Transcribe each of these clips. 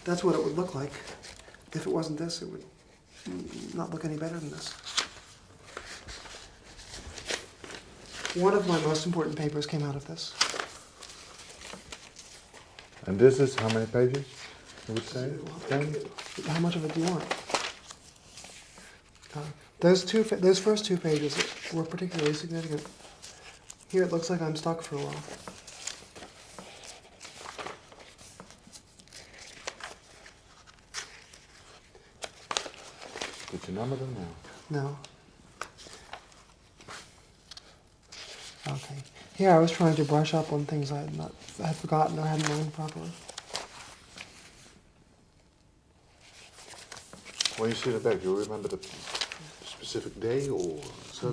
That's what it would look like. If it wasn't this, it would not look any better than this. One of my most important papers came out of this. And this is how many pages, you would say? 10? How much of it do you want? Those first 2 pages were particularly significant. Here it looks like I'm stuck for a while. Did you number them now? No. Okay. Here I was trying to brush up on things I had forgotten or hadn't learned properly. When you see the back, do you remember the specific day or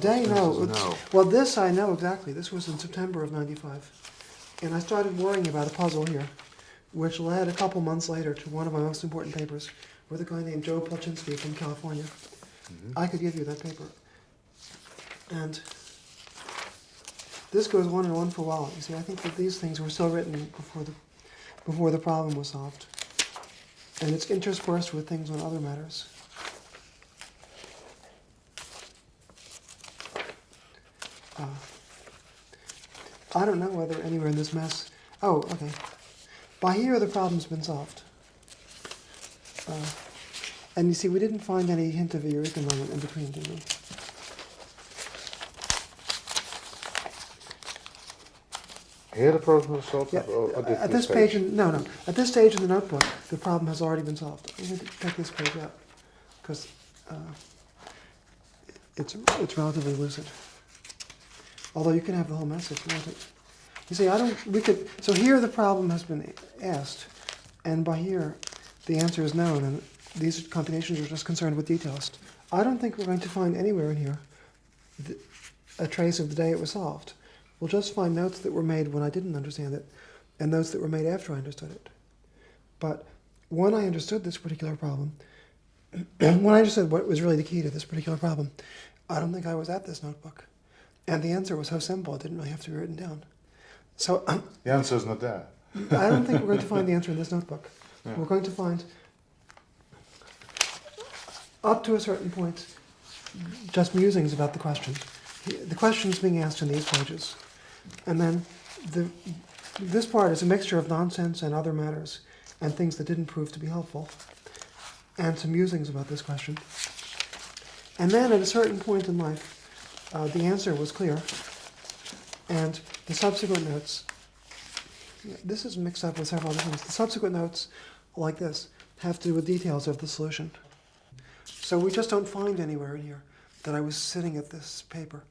Day, no. No. Well, this I know exactly. This was in September of '95. And I started worrying about a puzzle here, which led a couple months later to one of my most important papers with a guy named Joe Polchinski from California. Mm-hmm. I could give you that paper. And this goes on and on for a while. You see, I think that these things were still written before the problem was solved. And it's interspersed with things on other matters. I don't know whether anywhere in this mess... Oh, okay. By here, the problem's been solved. And you see, we didn't find any hint of a eureka moment in between, did we? Here the problem was solved? Yeah. At this page? no. At this stage in the notebook, the problem has already been solved. I'm going to take this page out, because it's relatively lucid. Although you can have the whole message, won't it? You see, so here the problem has been asked, and by here the answer is known, and these computations are just concerned with details. I don't think we're going to find anywhere in here a trace of the day it was solved. We'll just find notes that were made when I didn't understand it, and notes that were made after I understood it. But when I understood this particular problem, when I understood what was really the key to this particular problem, I don't think I was at this notebook. And the answer was so simple, it didn't really have to be written down. So the answer is not there. I don't think we're going to find the answer in this notebook. Yeah. We're going to find, up to a certain point, just musings about the question. The question is being asked in these pages. And then this part is a mixture of nonsense and other matters, and things that didn't prove to be helpful, and some musings about this question. And then at a certain point in life, the answer was clear, and the subsequent notes, this is mixed up with several other things. The subsequent notes, like this, have to do with details of the solution. So we just don't find anywhere in here that I was sitting at this paper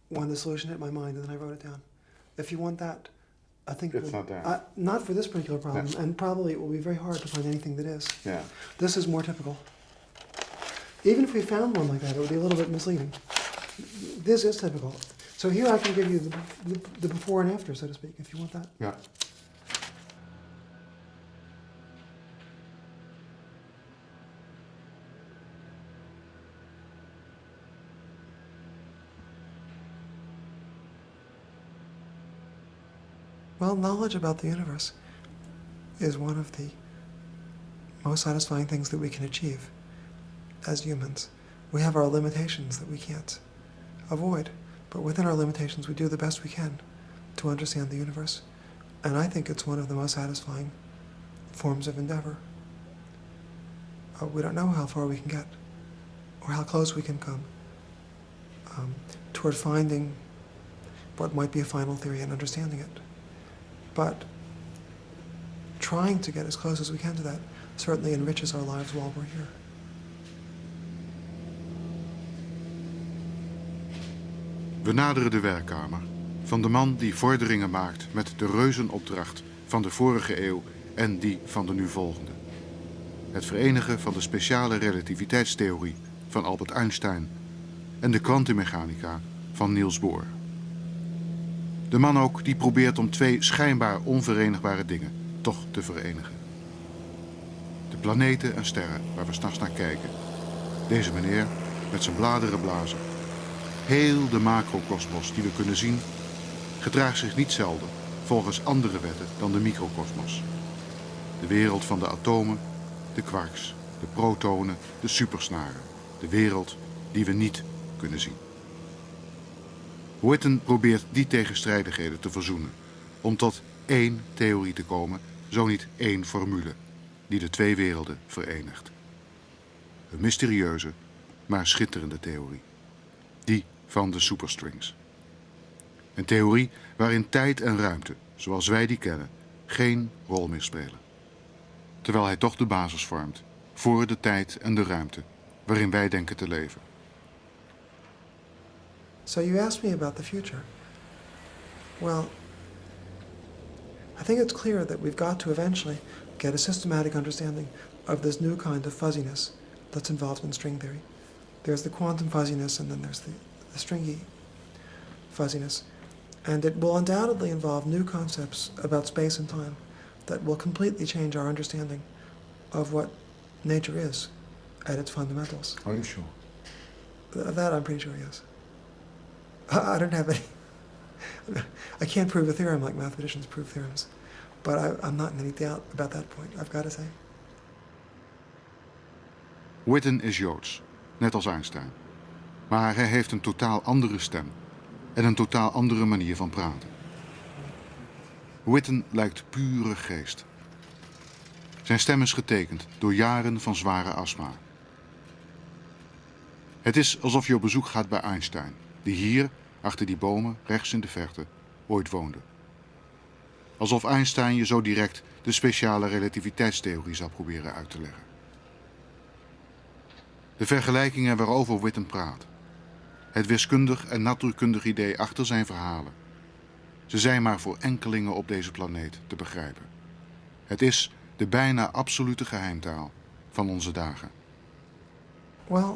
when the solution hit my mind and then I wrote it down. If you want that, I think it's not there. Not for this particular problem, no. And probably it will be very hard to find anything that is. Yeah. This is more typical. Even if we found one like that, it would be a little bit misleading. This is typical. So here I can give you the before and after, so to speak, if you want that. Yeah. Well, knowledge about the universe is one of the most satisfying things that we can achieve as humans. We have our limitations that we can't avoid, but within our limitations we do the best we can to understand the universe. And I think it's one of the most satisfying forms of endeavor. We don't know how far we can get, or how close we can come toward finding what might be a final theory and understanding it. But trying to get as close as we can to that certainly enriches our lives while we're here. We naderen de werkkamer van de man die vorderingen maakt met de reuzenopdracht van de vorige eeuw en die van de nu volgende. Het verenigen van de speciale relativiteitstheorie van Albert Einstein en de kwantummechanica van Niels Bohr. De man ook die probeert om twee schijnbaar onverenigbare dingen toch te verenigen. De planeten en sterren waar we 's nachts naar kijken. Deze meneer met zijn bladerenblazer. Heel de macrokosmos die we kunnen zien gedraagt zich niet zelden volgens andere wetten dan de microkosmos. De wereld van de atomen, de quarks, de protonen, de supersnaren. De wereld die we niet kunnen zien. Witten probeert die tegenstrijdigheden te verzoenen. Om tot één theorie te komen, zo niet één formule, die de twee werelden verenigt. Een mysterieuze, maar schitterende theorie. Die van de superstrings. Een theorie waarin tijd en ruimte, zoals wij die kennen, geen rol meer spelen. Terwijl hij toch de basis vormt voor de tijd en de ruimte waarin wij denken te leven. So you asked me about the future. Well, I think it's clear that we've got to eventually get a systematic understanding of this new kind of fuzziness that's involved in string theory. There's the quantum fuzziness and then there's the stringy fuzziness. And it will undoubtedly involve new concepts about space and time that will completely change our understanding of what nature is at its fundamentals. Are you sure? That I'm pretty sure, yes. I don't have any... I can't prove a theorem like mathematicians prove theorems. But I'm not in any doubt about that point, I've got to say. Witten is Joods, net als Einstein. Maar hij heeft een totaal andere stem en een totaal andere manier van praten. Witten lijkt pure geest. Zijn stem is getekend door jaren van zware astma. Het is alsof je op bezoek gaat bij Einstein, die hier, achter die bomen, rechts in de verte, ooit woonde. Alsof Einstein je zo direct de speciale relativiteitstheorie zou proberen uit te leggen. De vergelijkingen waarover Witten praat. Het wiskundig en natuurkundig idee achter zijn verhalen. Ze zijn maar voor enkelingen op deze planeet te begrijpen. Het is de bijna absolute geheimtaal van onze dagen. Well,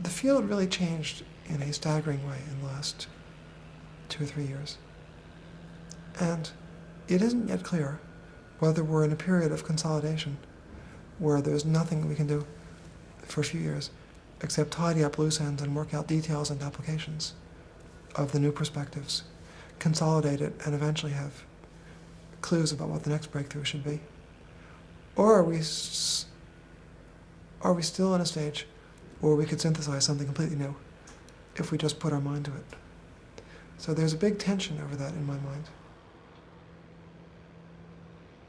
the field really changed in a staggering way in the last 2 or 3 years. And it isn't yet clear whether we're in a period of consolidation where there's nothing we can do for a few years except tidy up loose ends and work out details and applications of the new perspectives, consolidate it, and eventually have clues about what the next breakthrough should be. Or are we still in a stage where we could synthesize something completely new if we just put our mind to it? So there's a big tension over that in my mind.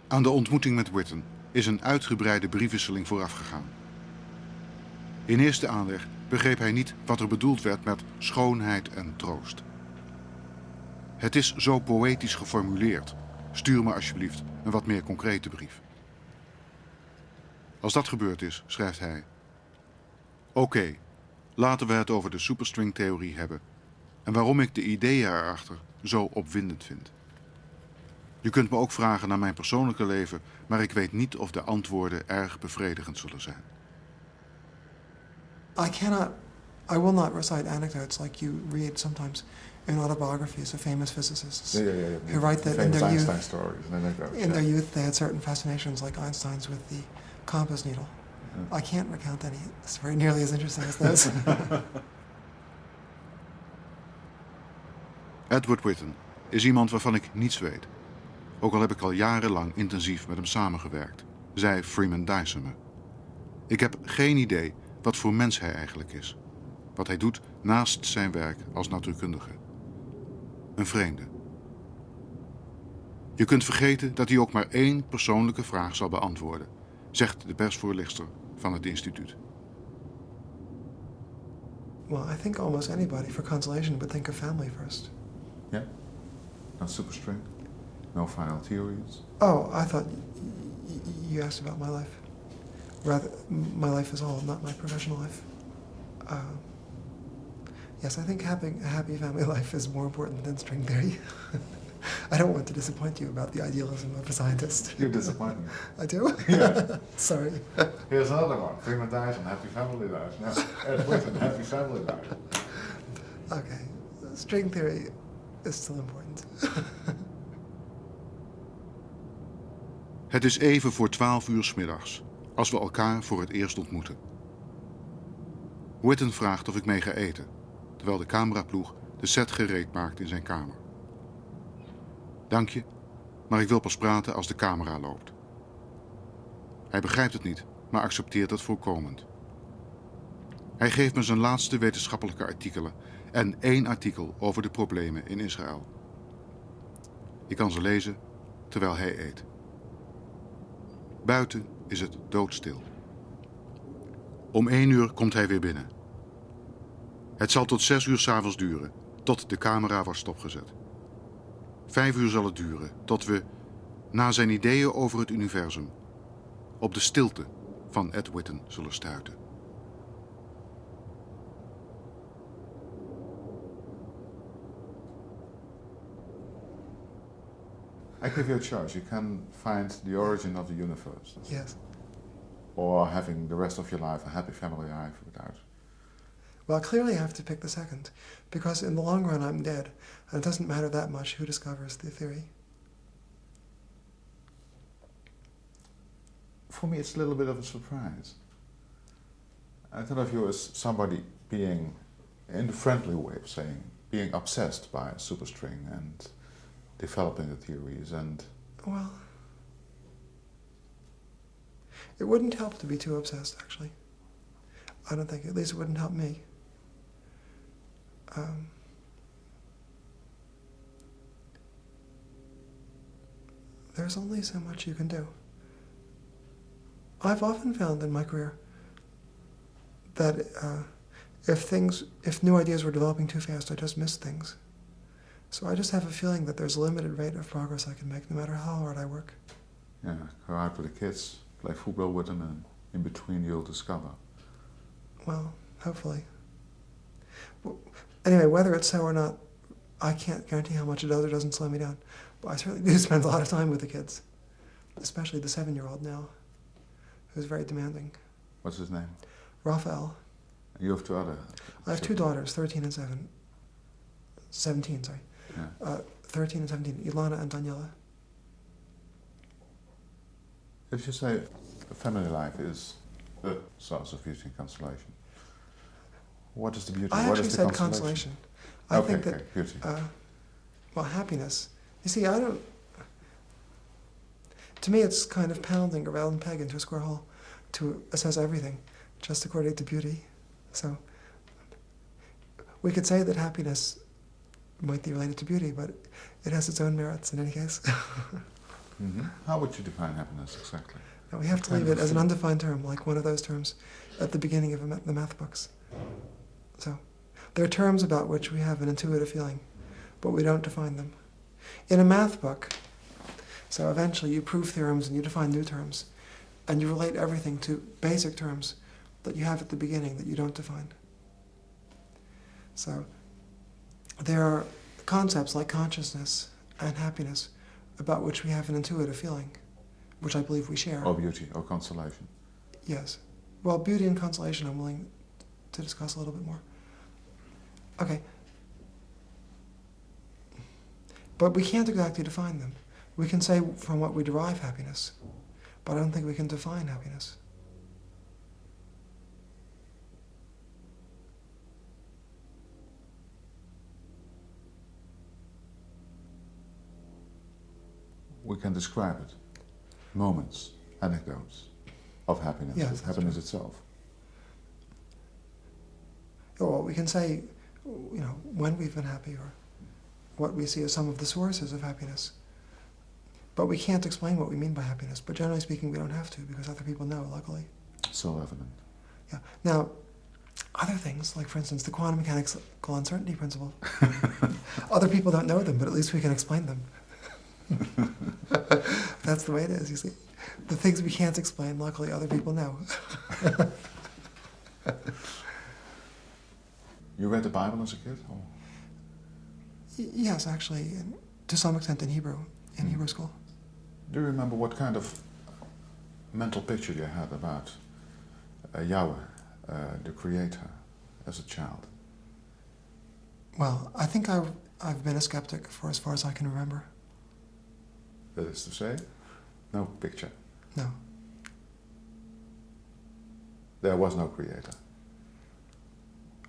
Aan de ontmoeting met Witten is een uitgebreide briefwisseling voorafgegaan. In eerste aanleg begreep hij niet wat er bedoeld werd met schoonheid en troost. Het is zo poëtisch geformuleerd. Stuur me alsjeblieft een wat meer concrete brief. Als dat gebeurd is, schrijft hij: Oké, laten we het over de superstringtheorie hebben en waarom ik de ideeën erachter zo opwindend vind. Je kunt me ook vragen naar mijn persoonlijke leven, maar ik weet niet of de antwoorden erg bevredigend zullen zijn. I will not recite anecdotes like you read sometimes in autobiographies of famous physicists who write that in their youth. Einstein stories and anecdotes. In their youth, they had certain fascinations, like Einstein's with the compass needle. I can't recount any. It's very nearly as interesting as those. Edward Witten is iemand waarvan ik niets weet. Ook al heb ik al jarenlang intensief met hem samengewerkt, zei Freeman Dyson me. Ik heb geen idee wat voor mens hij eigenlijk is. Wat hij doet naast zijn werk als natuurkundige. Een vreemde. Je kunt vergeten dat hij ook maar één persoonlijke vraag zal beantwoorden, zegt de persvoorlichter van het instituut. Well, I think almost anybody for consolation would think of family first. Yeah? Not superstring? No final theories? Oh, I thought you asked about my life. Rather, my life as a whole, not my professional life. Yes, I think having a happy family life is more important than string theory. I don't want to disappoint you about the idealism of a scientist. You disappoint me. I do? Yeah. Sorry. Here's another one. Freeman Dyson, happy family life. Now, Ed Witten, happy family life. Okay. String theory is still important. Het is even voor 12 uur 's middags, als we elkaar voor het eerst ontmoeten. Witten vraagt of ik mee ga eten, terwijl de cameraploeg de set gereed maakt in zijn kamer. Dank je, maar ik wil pas praten als de camera loopt. Hij begrijpt het niet, maar accepteert het voorkomend. Hij geeft me zijn laatste wetenschappelijke artikelen en 1 artikel over de problemen in Israël. Ik kan ze lezen terwijl hij eet. Buiten is het doodstil. Om 1 uur komt hij weer binnen. Het zal tot 6 uur 's avonds duren, tot de camera wordt stopgezet. 5 uur zal het duren, tot we, na zijn ideeën over het universum, op de stilte van Edward Witten zullen stuiten. I give you a choice. You can find the origin of the universe. Yes. Or having the rest of your life a happy family life without. Well, clearly I have to pick the second, because in the long run I'm dead, and it doesn't matter that much who discovers the theory. For me, it's a little bit of a surprise. I thought of you as somebody being, in the friendly way of saying, being obsessed by a superstring and developing the theories and... Well, it wouldn't help to be too obsessed, actually. I don't think, at least it wouldn't help me. There's only so much you can do. I've often found in my career that if new ideas were developing too fast, I just missed things. So I just have a feeling that there's a limited rate of progress I can make, no matter how hard I work. Yeah, go out with the kids, play football with them, and in between you'll discover. Well, hopefully. Well, anyway, whether it's so or not, I can't guarantee how much it does or doesn't slow me down. But I certainly do spend a lot of time with the kids, especially the 7-year-old now, who's very demanding. What's his name? Raphael. And you have 2 other? I have 2 daughters, 13 and 17, sorry. Yeah. 13 and 17, Ilana and Daniela. If you say family life is the source of beauty and consolation, what is the beauty? I what actually is the said consolation. I Okay, think that, okay, beauty. well, happiness. You see, to me it's kind of pounding a round peg into a square hole to assess everything, just according to beauty. So we could say that happiness might be related to beauty, but it has its own merits in any case. Mm-hmm. How would you define happiness exactly? No, we have to leave it as an undefined term, like one of those terms at the beginning of the math books. So there are terms about which we have an intuitive feeling, but we don't define them. In a math book, so eventually you prove theorems and you define new terms, and you relate everything to basic terms that you have at the beginning that you don't define. So there are concepts like consciousness and happiness about which we have an intuitive feeling, which I believe we share. Or beauty, or consolation. Yes. Well, beauty and consolation I'm willing to discuss a little bit more. Okay. But we can't exactly define them. We can say from what we derive happiness, but I don't think we can define happiness. We can describe it. Moments, anecdotes of happiness, Yes, happiness true. itself. Or we can say, when we've been happy, or what we see as some of the sources of happiness. But we can't explain what we mean by happiness. But generally speaking, we don't have to, because other people know, luckily. So evident. Yeah. Now, other things, like for instance, the quantum mechanical uncertainty principle. Other people don't know them, but at least we can explain them. That's the way it is, you see. The things we can't explain, luckily other people know. You read the Bible as a kid? Or? Yes, actually, to some extent in Hebrew, in Hebrew school. Do you remember what kind of mental picture you had about Yahweh, the Creator, as a child? Well, I think I've been a skeptic for as far as I can remember. That is to say, no picture. No. There was no Creator.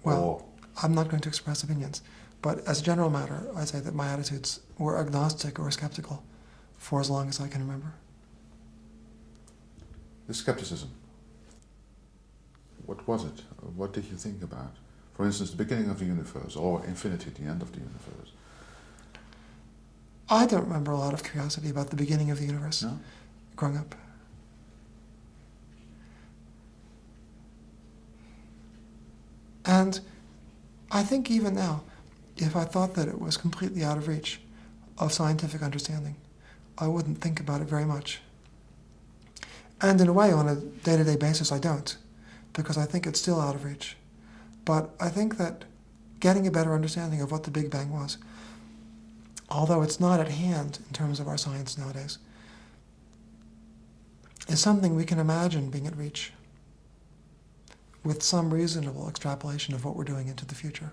Well, I'm not going to express opinions, but as a general matter, I say that my attitudes were agnostic or skeptical for as long as I can remember. The skepticism. What was it? What did you think about? For instance, the beginning of the universe, or infinity, the end of the universe. I don't remember a lot of curiosity about the beginning of the universe No? growing up. And I think even now, if I thought that it was completely out of reach of scientific understanding, I wouldn't think about it very much. And in a way, on a day-to-day basis, I don't, because I think it's still out of reach. But I think that getting a better understanding of what the Big Bang was, although it's not at hand in terms of our science nowadays, is something we can imagine being at reach with some reasonable extrapolation of what we're doing into the future.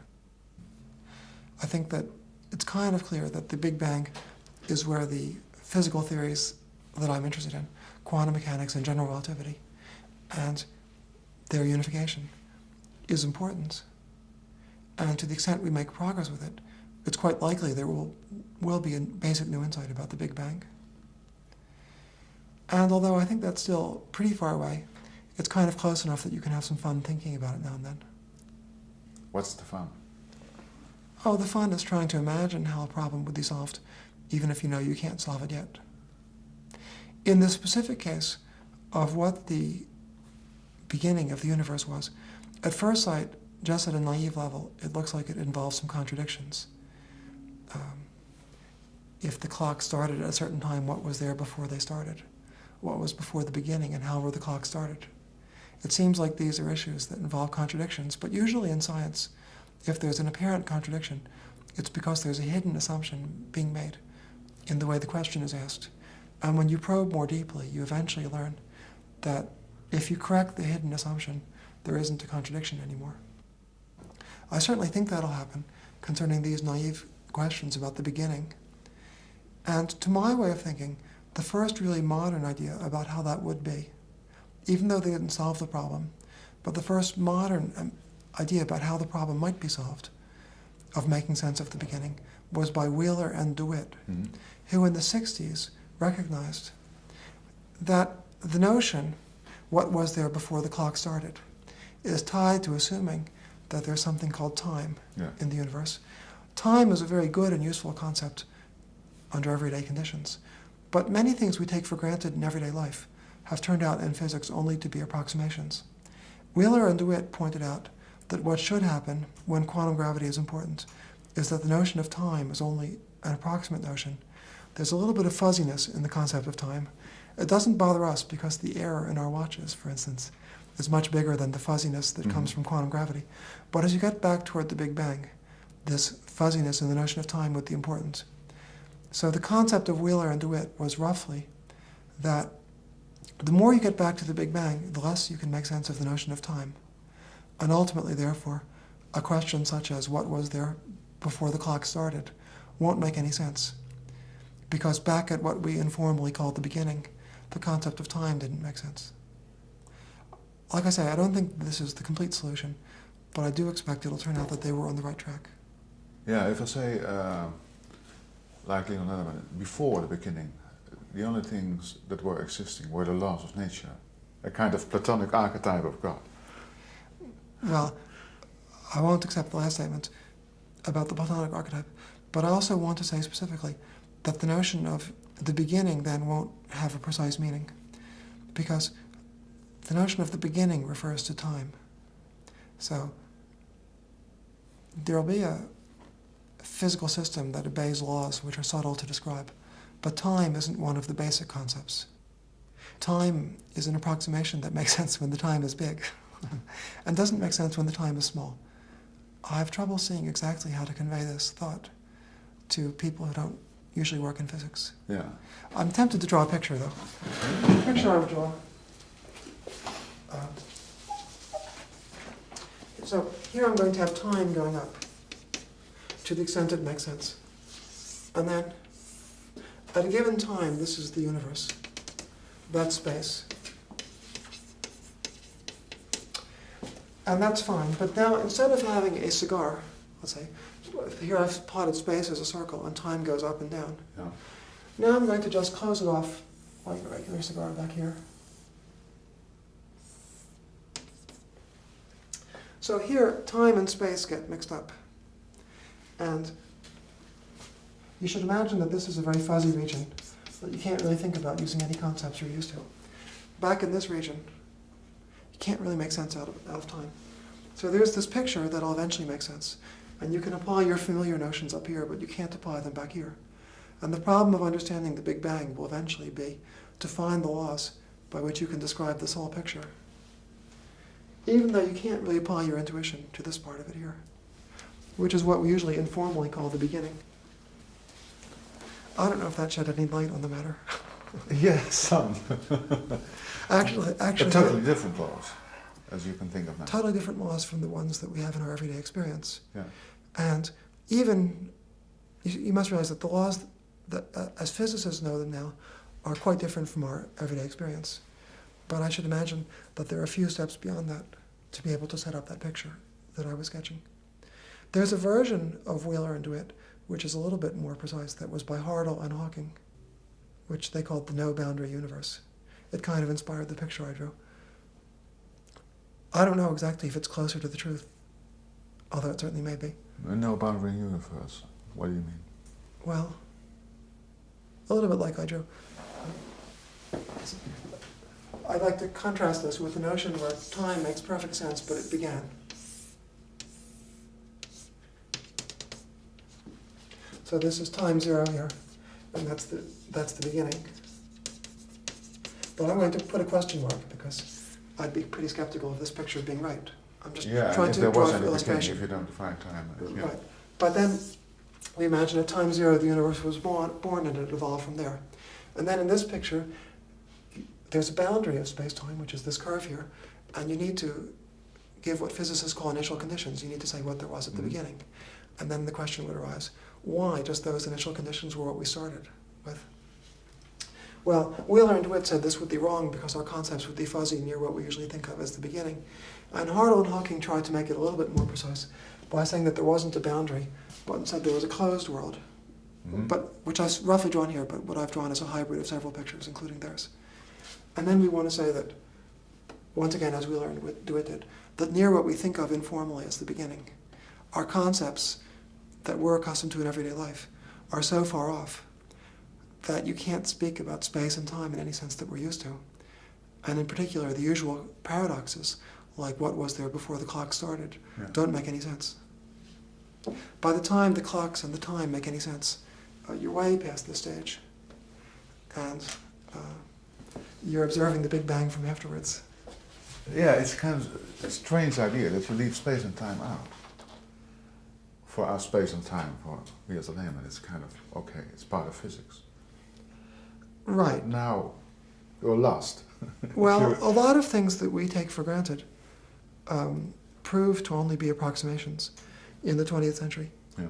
I think that it's kind of clear that the Big Bang is where the physical theories that I'm interested in, quantum mechanics and general relativity, and their unification, is important. And to the extent we make progress with it, it's quite likely there will be a basic new insight about the Big Bang. And although I think that's still pretty far away, it's kind of close enough that you can have some fun thinking about it now and then. What's the fun? Oh, the fun is trying to imagine how a problem would be solved, even if you know you can't solve it yet. In the specific case of what the beginning of the universe was, at first sight, just at a naive level, it looks like it involves some contradictions. If the clock started at a certain time, what was there before they started? What was before the beginning, and how were the clocks started? It seems like these are issues that involve contradictions, but usually in science, if there's an apparent contradiction, it's because there's a hidden assumption being made in the way the question is asked. And when you probe more deeply, you eventually learn that if you correct the hidden assumption, there isn't a contradiction anymore. I certainly think that'll happen concerning these naive questions about the beginning. And to my way of thinking, the first really modern idea about how that would be, even though they didn't solve the problem, but the first modern idea about how the problem might be solved, of making sense of the beginning, was by Wheeler and DeWitt, who in the 60s recognized that the notion, what was there before the clock started, is tied to assuming that there's something called time in the universe. Time is a very good and useful concept under everyday conditions, but many things we take for granted in everyday life have turned out in physics only to be approximations. Wheeler and DeWitt pointed out that what should happen when quantum gravity is important is that the notion of time is only an approximate notion. There's a little bit of fuzziness in the concept of time. It doesn't bother us because the error in our watches, for instance, is much bigger than the fuzziness that comes from quantum gravity. But as you get back toward the Big Bang, this fuzziness in the notion of time would be important. So the concept of Wheeler and DeWitt was roughly that the more you get back to the Big Bang, the less you can make sense of the notion of time. And ultimately, therefore, a question such as what was there before the clock started won't make any sense. Because back at what we informally called the beginning, the concept of time didn't make sense. Like I say, I don't think this is the complete solution, but I do expect it'll turn out that they were on the right track. Yeah, if I say, like Leonardo, before the beginning, the only things that were existing were the laws of nature, a kind of Platonic archetype of God. Well, I won't accept the last statement about the Platonic archetype, but I also want to say specifically that the notion of the beginning then won't have a precise meaning, because the notion of the beginning refers to time. So there'll be a physical system that obeys laws which are subtle to describe, but time isn't one of the basic concepts. Time is an approximation that makes sense when the time is big and doesn't make sense when the time is small. I have trouble seeing exactly how to convey this thought to people who don't usually work in physics. Yeah. I'm tempted to draw a picture, though. The picture I would draw. So here I'm going to have time going up to the extent it makes sense. And then at a given time, this is the universe. That's space. And that's fine. But now, instead of having a cigar, let's say, here I've plotted space as a circle and time goes up and down. Yeah. Now I'm going to just close it off like a regular cigar back here. So here, time and space get mixed up. And you should imagine that this is a very fuzzy region that you can't really think about using any concepts you're used to. Back in this region, you can't really make sense out of time. So there's this picture that'll eventually make sense. And you can apply your familiar notions up here, but you can't apply them back here. And the problem of understanding the Big Bang will eventually be to find the laws by which you can describe this whole picture. Even though you can't really apply your intuition to this part of it here, which is what we usually informally call the beginning. I don't know if that shed any light on the matter. Yes, some. Actually, But totally different laws, as you can think of now. Totally different laws from the ones that we have in our everyday experience. Yeah. And even, you must realize that the laws, that, as physicists know them now, are quite different from our everyday experience. But I should imagine that there are a few steps beyond that to be able to set up that picture that I was sketching. There's a version of Wheeler and DeWitt which is a little bit more precise, that was by Hartle and Hawking, which they called the no-boundary universe. It kind of inspired the picture I drew. I don't know exactly if it's closer to the truth, although it certainly may be. A no-boundary universe? What do you mean? Well, a little bit like I drew. I'd like to contrast this with the notion where time makes perfect sense, but it began. So this is time zero here, and that's the beginning. But I'm going to put a question mark because I'd be pretty skeptical of this picture being right. I'm just trying to draw an illustration. If you don't define time. Yeah. Right. But then we imagine at time zero the universe was born and it evolved from there. And then in this picture, there's a boundary of space-time, which is this curve here, and you need to give what physicists call initial conditions. You need to say what there was at the beginning. And then the question would arise, why just those initial conditions were what we started with? Well, Wheeler and DeWitt said this would be wrong because our concepts would be fuzzy near what we usually think of as the beginning. And Hartle and Hawking tried to make it a little bit more precise by saying that there wasn't a boundary, but instead there was a closed world, but which I've roughly drawn here, but what I've drawn is a hybrid of several pictures, including theirs. And then we want to say that, once again, as Wheeler and DeWitt did, that near what we think of informally as the beginning, our concepts that we're accustomed to in everyday life are so far off that you can't speak about space and time in any sense that we're used to. And in particular, the usual paradoxes, like what was there before the clock started, don't make any sense. By the time the clocks and the time make any sense, you're way past this stage. And you're observing the Big Bang from afterwards. Yeah, it's kind of a strange idea that you leave space and time out. For us, space and time, for me as a layman, it's kind of, okay, it's part of physics. Right. Now, you're lost. Well, a lot of things that we take for granted prove to only be approximations in the 20th century. Yeah.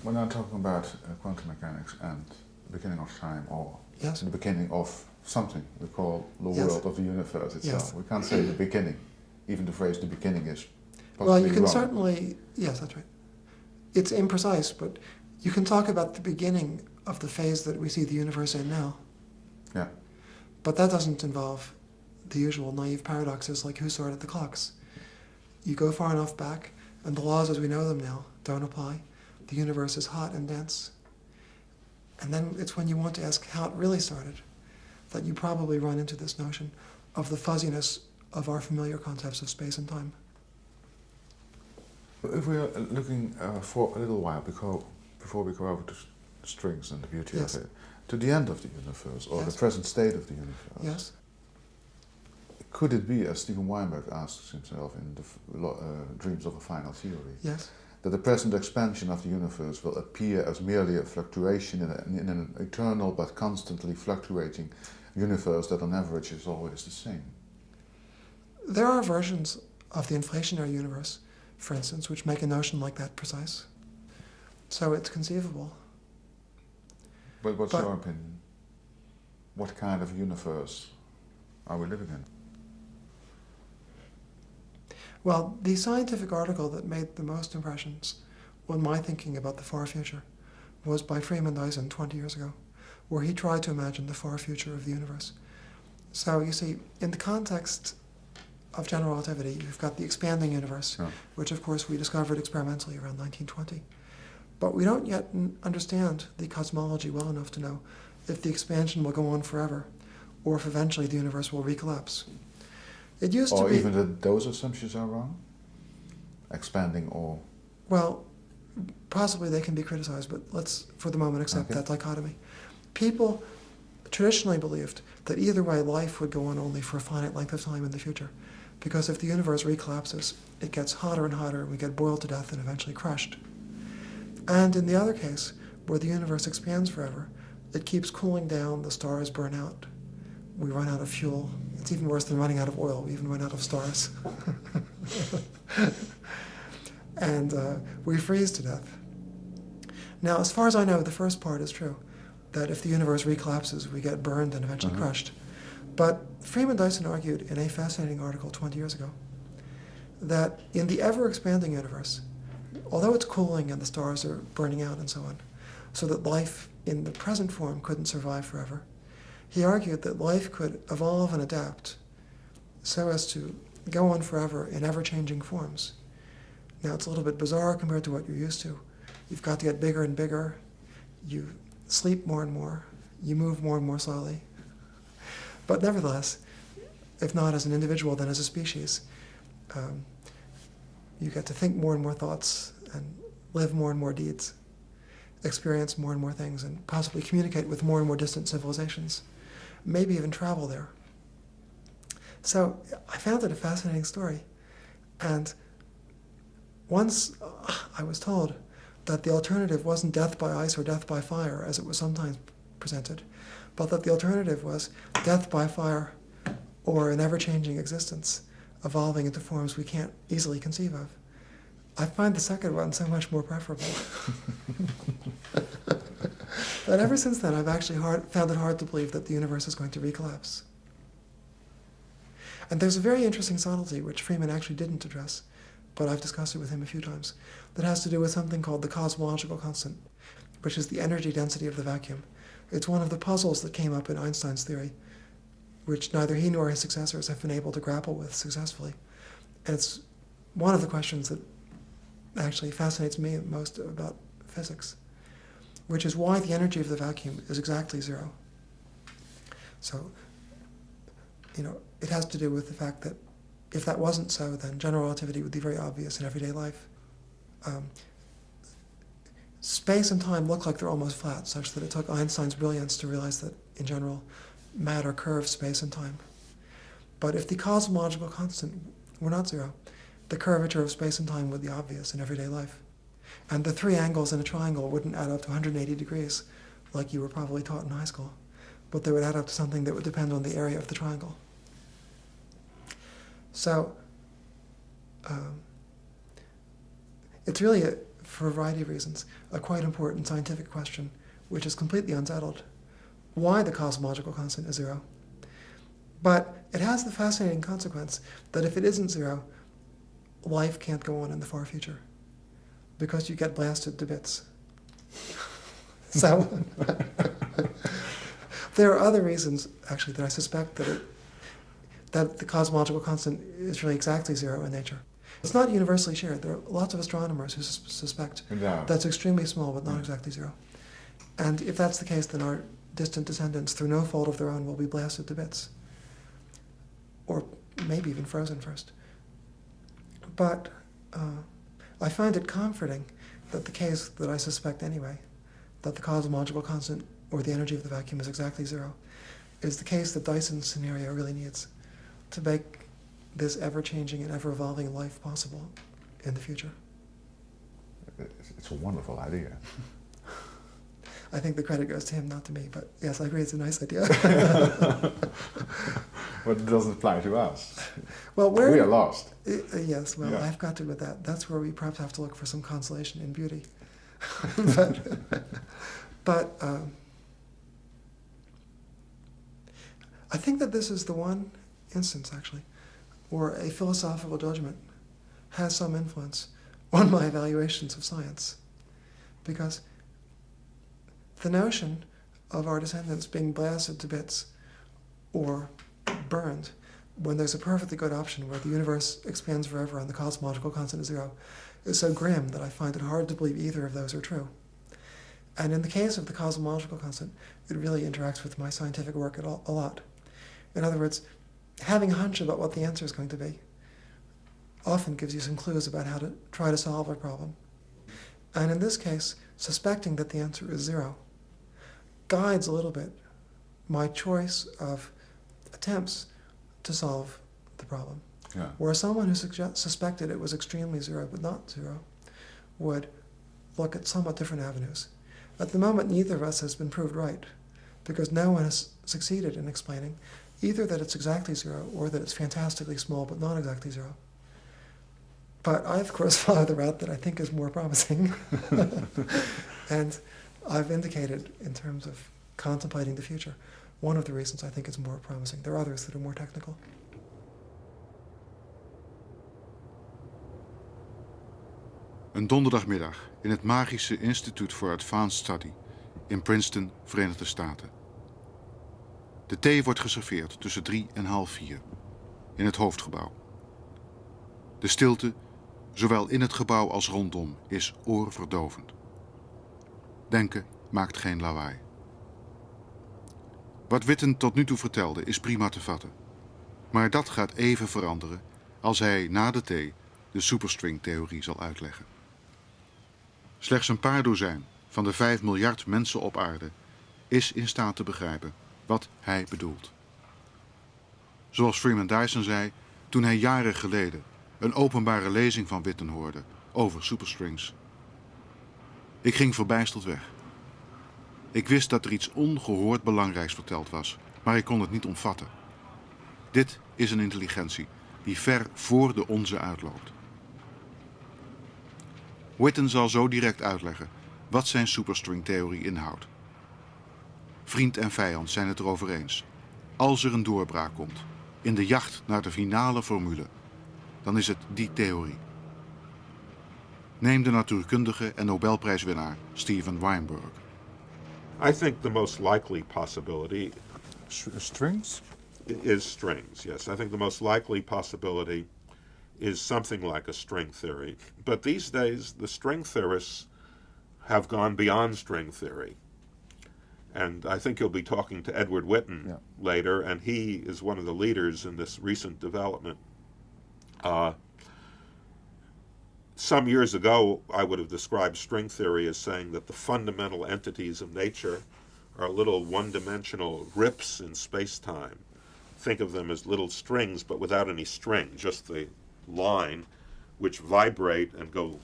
We're not talking about quantum mechanics and the beginning of time, or the beginning of something we call the world of the universe itself. We can't say the beginning. Even the phrase the beginning is possibly well, you can wrong. certainly, yes, that's right. It's imprecise, but you can talk about the beginning of the phase that we see the universe in now. Yeah. But that doesn't involve the usual naive paradoxes like who started the clocks. You go far enough back, and the laws as we know them now don't apply. The universe is hot and dense. And then it's when you want to ask how it really started that you probably run into this notion of the fuzziness of our familiar concepts of space and time. If we are looking for a little while before we go over to strings and the beauty of it, to the end of the universe, or the present state of the universe. Yes. Could it be, as Steven Weinberg asks himself in the Dreams of a Final Theory, that the present expansion of the universe will appear as merely a fluctuation in an eternal but constantly fluctuating universe that on average is always the same? There are versions of the inflationary universe, for instance, which make a notion like that precise. So it's conceivable. But what's your opinion? What kind of universe are we living in? Well, the scientific article that made the most impressions on my thinking about the far future was by Freeman Dyson 20 years ago, where he tried to imagine the far future of the universe. So you see, in the context of general relativity, you've got the expanding universe, Yeah. which of course we discovered experimentally around 1920. But we don't yet understand the cosmology well enough to know if the expansion will go on forever, or if eventually the universe will recollapse. It used to Or be... even that those assumptions are wrong? Expanding or... Well, possibly they can be criticized, but let's, for the moment, accept that dichotomy. People traditionally believed that either way life would go on only for a finite length of time in the future, because if the universe recollapses, it gets hotter and hotter, and we get boiled to death and eventually crushed. And in the other case, where the universe expands forever, it keeps cooling down, the stars burn out, we run out of fuel. It's even worse than running out of oil, we even run out of stars. And we freeze to death. Now, as far as I know, the first part is true, that if the universe recollapses, we get burned and eventually crushed. But Freeman Dyson argued in a fascinating article 20 years ago that in the ever-expanding universe, although it's cooling and the stars are burning out and so on, so that life in the present form couldn't survive forever, he argued that life could evolve and adapt so as to go on forever in ever-changing forms. Now, it's a little bit bizarre compared to what you're used to. You've got to get bigger and bigger. You sleep more and more. You move more and more slowly. But nevertheless, if not as an individual, then as a species, you get to think more and more thoughts and live more and more deeds, experience more and more things, and possibly communicate with more and more distant civilizations, maybe even travel there. So I found it a fascinating story. And once I was told that the alternative wasn't death by ice or death by fire, as it was sometimes presented, but that the alternative was death by fire or an ever-changing existence, evolving into forms we can't easily conceive of. I find the second one so much more preferable. But ever since then, I've actually found it hard to believe that the universe is going to recollapse. And there's a very interesting subtlety, which Freeman actually didn't address, but I've discussed it with him a few times, that has to do with something called the cosmological constant, which is the energy density of the vacuum. It's one of the puzzles that came up in Einstein's theory, which neither he nor his successors have been able to grapple with successfully. And it's one of the questions that actually fascinates me most about physics, which is why the energy of the vacuum is exactly zero. So, it has to do with the fact that if that wasn't so, then general relativity would be very obvious in everyday life. Space and time look like they're almost flat, such that it took Einstein's brilliance to realize that, in general, matter curves space and time. But if the cosmological constant were not zero, the curvature of space and time would be obvious in everyday life. And the three angles in a triangle wouldn't add up to 180 degrees, like you were probably taught in high school, but they would add up to something that would depend on the area of the triangle. So, it's really, for a variety of reasons, a quite important scientific question, which is completely unsettled, why the cosmological constant is zero. But it has the fascinating consequence that if it isn't zero, life can't go on in the far future, because you get blasted to bits. So, there are other reasons, actually, that I suspect that the cosmological constant is really exactly zero in nature. It's not universally shared. There are lots of astronomers who suspect that's extremely small, but not exactly zero. And if that's the case, then our distant descendants, through no fault of their own, will be blasted to bits. Or maybe even frozen first. But I find it comforting that the case that I suspect anyway, that the cosmological constant, or the energy of the vacuum, is exactly zero, is the case that Dyson's scenario really needs to make this ever-changing and ever-evolving life possible in the future. It's a wonderful idea. I think the credit goes to him, not to me, but yes, I agree it's a nice idea. But it doesn't apply to us. Well, we are lost. Yes, well, Yeah. I've got to with that. That's where we perhaps have to look for some consolation in beauty. but I think that this is the one instance, actually, where a philosophical judgment has some influence on my evaluations of science. Because the notion of our descendants being blasted to bits or burned when there's a perfectly good option where the universe expands forever and the cosmological constant is 0, is so grim that I find it hard to believe either of those are true. And in the case of the cosmological constant, it really interacts with my scientific work a lot. In other words, having a hunch about what the answer is going to be often gives you some clues about how to try to solve a problem. And in this case, suspecting that the answer is 0 guides a little bit my choice of attempts to solve the problem. Yeah. Where someone who suspected it was extremely 0 but not 0 would look at somewhat different avenues. At the moment, neither of us has been proved right, because no one has succeeded in explaining either that it's exactly 0 or that it's fantastically small but not exactly 0. But I, of course, follow the route that I think is more promising. And I've indicated, in terms of contemplating the future, one of the reasons I think it's more promising. There are others that are more technical. Een donderdagmiddag in het Magische Instituut for Advanced Study in Princeton, Verenigde Staten. De thee wordt geserveerd tussen 3 en half 4 in het hoofdgebouw. De stilte, zowel in het gebouw als rondom, is oorverdovend. Denken maakt geen lawaai. Wat Witten tot nu toe vertelde is prima te vatten. Maar dat gaat even veranderen als hij na de thee de superstringtheorie zal uitleggen. Slechts een paar dozijn van de 5 miljard mensen op aarde is in staat te begrijpen wat hij bedoelt. Zoals Freeman Dyson zei toen hij jaren geleden een openbare lezing van Witten hoorde over superstrings. Ik ging verbijsterd weg. Ik wist dat er iets ongehoord belangrijks verteld was, maar ik kon het niet omvatten. Dit is een intelligentie die ver voor de onze uitloopt. Witten zal zo direct uitleggen wat zijn superstringtheorie inhoudt. Vriend en vijand zijn het erover eens. Als er een doorbraak komt, in de jacht naar de finale formule, dan is het die theorie. Neem de natuurkundige en Nobelprijswinnaar Steven Weinberg. I think the most likely possibility Strings? is strings, yes. I think the most likely possibility is something like a string theory. But these days, the string theorists have gone beyond string theory. And I think you'll be talking to Edward Witten later, and he is one of the leaders in this recent development. Some years ago, I would have described string theory as saying that the fundamental entities of nature are little one-dimensional rips in space-time. Think of them as little strings, but without any string, just the line which vibrate and go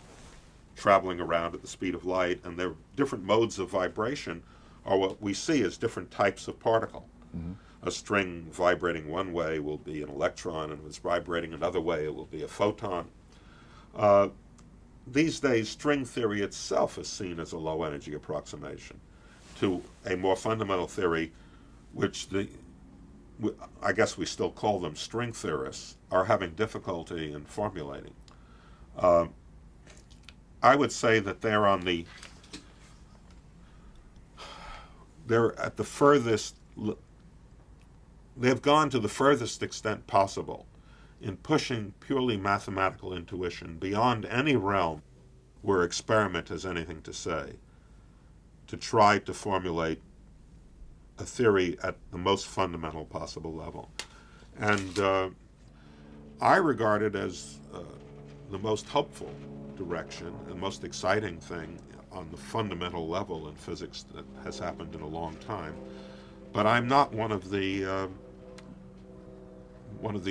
traveling around at the speed of light, and their different modes of vibration are what we see as different types of particle. Mm-hmm. A string vibrating one way will be an electron, and if it's vibrating another way, it will be a photon. These days, string theory itself is seen as a low-energy approximation to a more fundamental theory, which I guess we still call them string theorists, are having difficulty in formulating. I would say that they're at the furthest, they've gone to the furthest extent possible in pushing purely mathematical intuition beyond any realm where experiment has anything to say, to try to formulate a theory at the most fundamental possible level. And I regard it as the most hopeful direction and most exciting thing on the fundamental level in physics that has happened in a long time. But I'm not one of the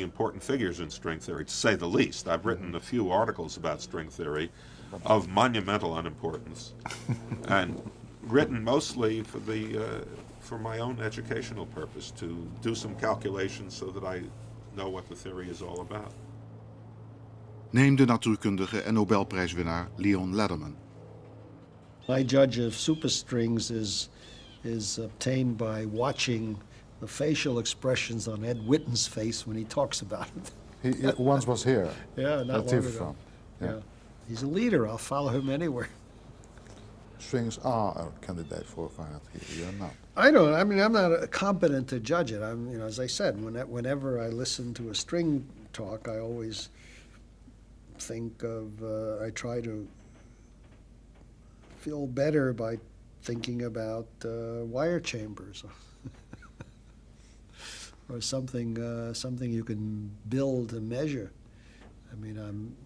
important figures in string theory, to say the least. I've written a few articles about string theory of monumental unimportance, and written mostly for my own educational purpose, to do some calculations so that I know what the theory is all about. Neem de natuurkundige en Nobelprijswinnaar Leon Lederman. My judge of superstrings is obtained by watching the facial expressions on Ed Witten's face when he talks about it. He once was here. Yeah, not That's long he ago. from. Yeah. He's a leader. I'll follow him anywhere. strings are a candidate for finite theory or not? I'm not competent to judge it. As I said, whenever I listen to a string talk, I always think of, I try to feel better by thinking about wire chambers or something you can build and measure.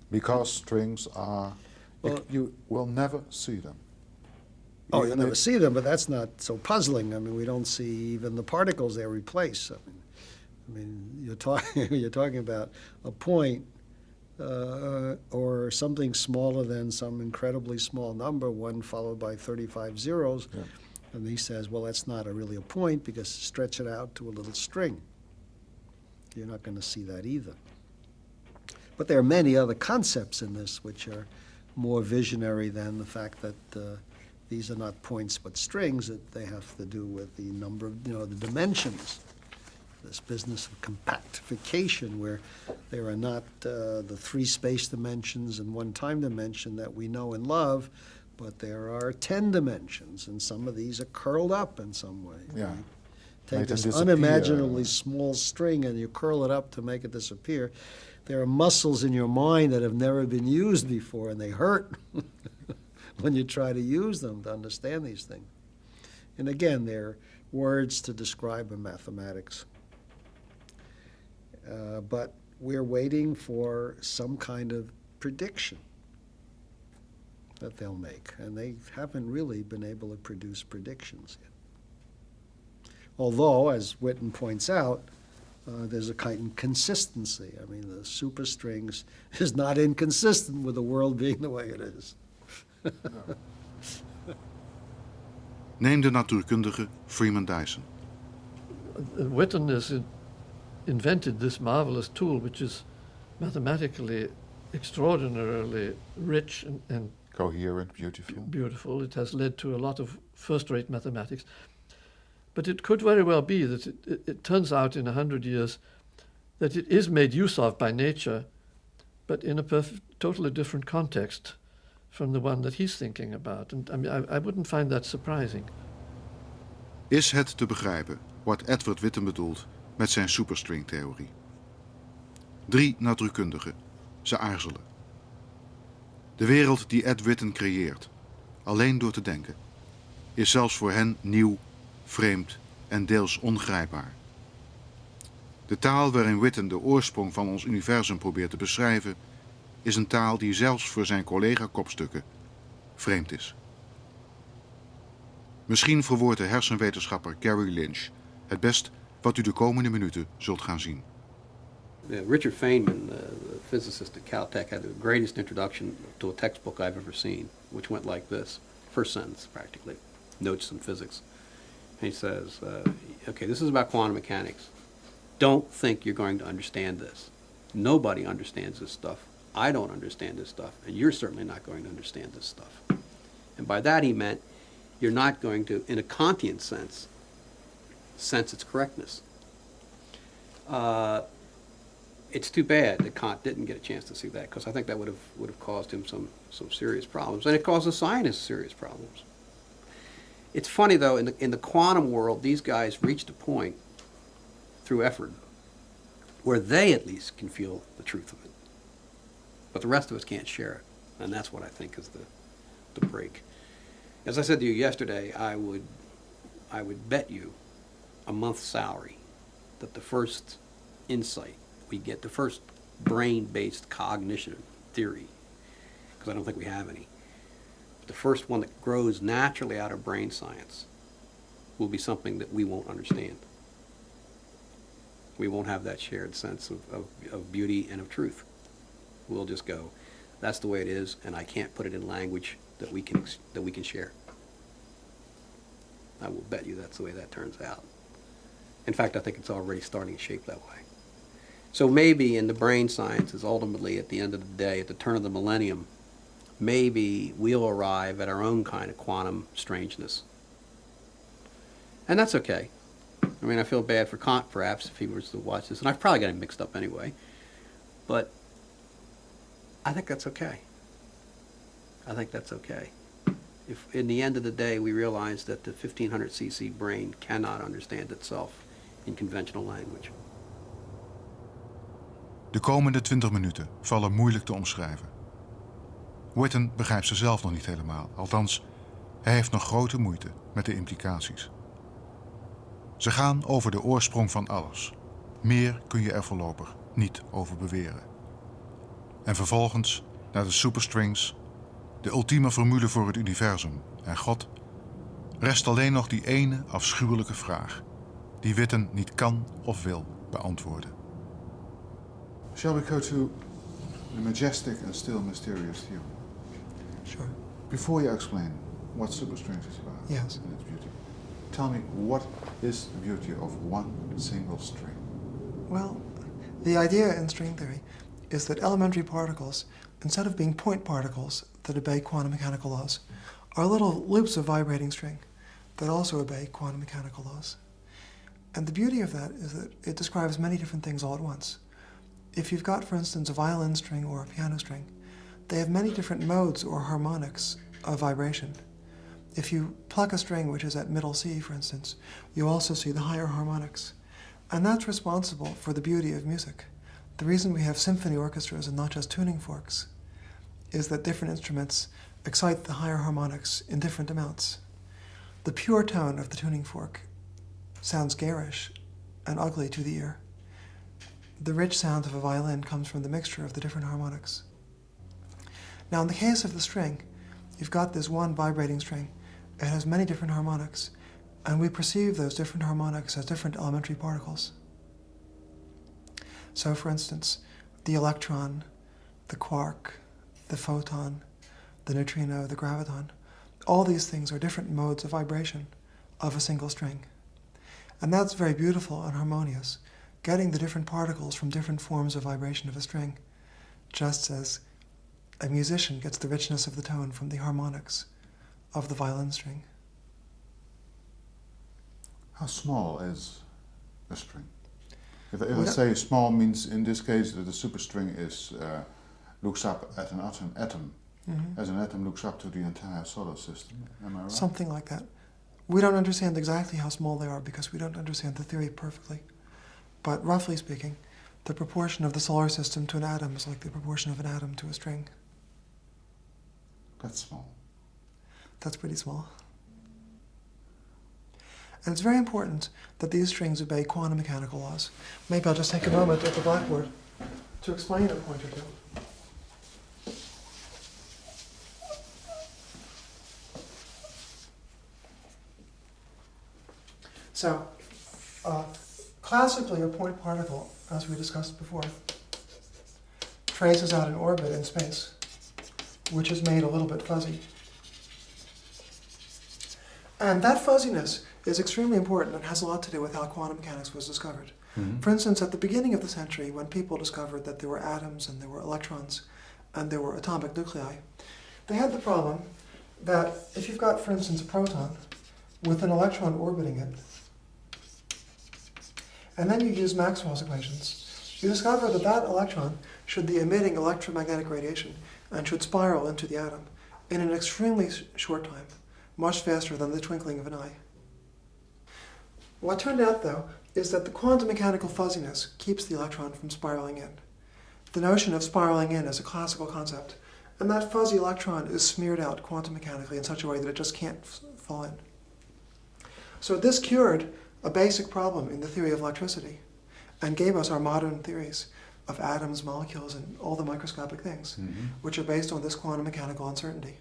Because strings are, you will never see them. Oh, you'll never see them, but that's not so puzzling. We don't see even the particles they replace. You're talking about a point or something smaller than some incredibly small number, 1 followed by 35 zeros. Yeah. And he says, well, that's not really a point because stretch it out to a little string. You're not going to see that either. But there are many other concepts in this which are more visionary than the fact that these are not points but strings, that they have to do with the number of, the dimensions. This business of compactification, where there are not the 3 space dimensions and 1 time dimension that we know and love, but there are 10 dimensions, and some of these are curled up in some way. Yeah. You take Make them this disappear. unimaginably small string and you curl it up to make it disappear. There are muscles in your mind that have never been used before, and they hurt when you try to use them to understand these things. And again, they're words to describe in mathematics. But we're waiting for some kind of prediction that they'll make, and they haven't really been able to produce predictions yet. Although, as Witten points out, there's a kind of consistency. The superstrings is not inconsistent with the world being the way it is. Neem de natuurkundige Freeman Dyson. Witten has invented this marvelous tool, which is mathematically extraordinarily rich and Coherent, beautiful. beautiful. It has led to a lot of first-rate mathematics. But it could very well be that it turns out in 100 years that it is made use of by nature, but in a totally different context from the one that he's thinking about. And I wouldn't find that surprising. Is het te begrijpen wat Edward Witten bedoelt met zijn superstringtheorie? 3 natuurkundigen. Ze aarzelen. De wereld die Ed Witten creëert, alleen door te denken, is zelfs voor hen nieuw, vreemd en deels ongrijpbaar. De taal waarin Witten de oorsprong van ons universum probeert te beschrijven, is een taal die zelfs voor zijn collega-kopstukken vreemd is. Misschien verwoordt de hersenwetenschapper Gary Lynch het best wat u de komende minuten zult gaan zien. Richard Feynman, the physicist at Caltech, had the greatest introduction to a textbook I've ever seen, which went like this. First sentence, practically. Notes on physics. And he says, okay, this is about quantum mechanics. Don't think you're going to understand this. Nobody understands this stuff. I don't understand this stuff, and you're certainly not going to understand this stuff. And by that he meant you're not going to, in a Kantian sense its correctness. It's too bad that Kant didn't get a chance to see that, because I think that would have caused him some serious problems, and it causes scientists serious problems. It's funny though, in the quantum world, these guys reached a point through effort where they at least can feel the truth of it, but the rest of us can't share it, and that's what I think is the break. As I said to you yesterday, I would bet you a month's salary that the first insight we get, the first brain-based cognition theory, because I don't think we have any, the first one that grows naturally out of brain science will be something that we won't understand. We won't have that shared sense of beauty and of truth. We'll just go, that's the way it is, and I can't put it in language that we can share. I will bet you that's the way that turns out. In fact, I think it's already starting to shape that way. So maybe in the brain sciences, ultimately at the end of the day, at the turn of the millennium, maybe we'll arrive at our own kind of quantum strangeness. And that's okay. I mean, I feel bad for Kant, perhaps, if he was to watch this, and I've probably got him mixed up anyway, but I think that's okay. I think that's okay. if in the end of the day we realize that the 1500 cc brain cannot understand itself in conventional language. De komende 20 minuten vallen moeilijk te omschrijven. Witten begrijpt ze zelf nog niet helemaal. Althans, hij heeft nog grote moeite met de implicaties. Ze gaan over de oorsprong van alles. Meer kun je er voorlopig niet over beweren. En vervolgens naar de superstrings, de ultieme formule voor het universum en God, rest alleen nog die ene afschuwelijke vraag, die Witten niet kan of wil beantwoorden. Shall we go to the majestic and still mysterious theory? Sure. Before you explain what superstrings is about Yes. and its beauty, tell me what is the beauty of one single string? Well, the idea in string theory is that elementary particles, instead of being point particles that obey quantum mechanical laws, are little loops of vibrating string that also obey quantum mechanical laws. And the beauty of that is that it describes many different things all at once. If you've got, for instance, a violin string or a piano string, they have many different modes or harmonics of vibration. If you pluck a string which is at middle C, for instance, you also see the higher harmonics. And that's responsible for the beauty of music. The reason we have symphony orchestras and not just tuning forks is that different instruments excite the higher harmonics in different amounts. The pure tone of the tuning fork sounds garish and ugly to the ear. The rich sound of a violin comes from the mixture of the different harmonics. Now, in the case of the string, you've got this one vibrating string. It has many different harmonics, and we perceive those different harmonics as different elementary particles. So, for instance, the electron, the quark, the photon, the neutrino, the graviton, all these things are different modes of vibration of a single string. And that's very beautiful and harmonious, getting the different particles from different forms of vibration of a string, just as a musician gets the richness of the tone from the harmonics of the violin string. How small is a string? If I say small means in this case that the superstring is looks up at an atom, as an atom looks up to the entire solar system. Am I right? Something like that. We don't understand exactly how small they are because we don't understand the theory perfectly. But roughly speaking, the proportion of the solar system to an atom is like the proportion of an atom to a string. That's small. That's pretty small. And it's very important that these strings obey quantum mechanical laws. Maybe I'll just take a moment at the blackboard to explain a point or two. So, classically, a point particle, as we discussed before, traces out an orbit in space, which is made a little bit fuzzy. And that fuzziness is extremely important and has a lot to do with how quantum mechanics was discovered. For instance, at the beginning of the century, when people discovered that there were atoms and there were electrons and there were atomic nuclei, they had the problem that if you've got, for instance, a proton with an electron orbiting it, and then you use Maxwell's equations, you discover that that electron should be emitting electromagnetic radiation and should spiral into the atom in an extremely short time, much faster than the twinkling of an eye. What turned out, though, is that the quantum mechanical fuzziness keeps the electron from spiraling in. The notion of spiraling in is a classical concept, and that fuzzy electron is smeared out quantum mechanically in such a way that it just can't fall in. So this cured a basic problem in the theory of electricity and gave us our modern theories of atoms, molecules, and all the microscopic things, which are based on this quantum mechanical uncertainty.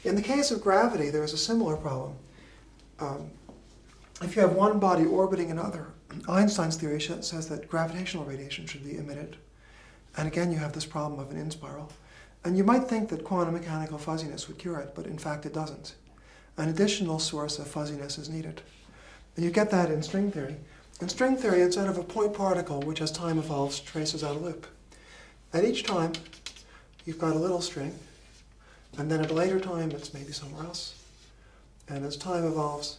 In the case of gravity, there is a similar problem. If you have one body orbiting another, Einstein's theory says that gravitational radiation should be emitted. And again, you have this problem of an in-spiral. And you might think that quantum mechanical fuzziness would cure it, but in fact it doesn't. An additional source of fuzziness is needed. And you get that in string theory. In string theory, instead of a point particle, which as time evolves, traces out a loop. At each time, you've got a little string, and then at a later time, it's maybe somewhere else. And as time evolves,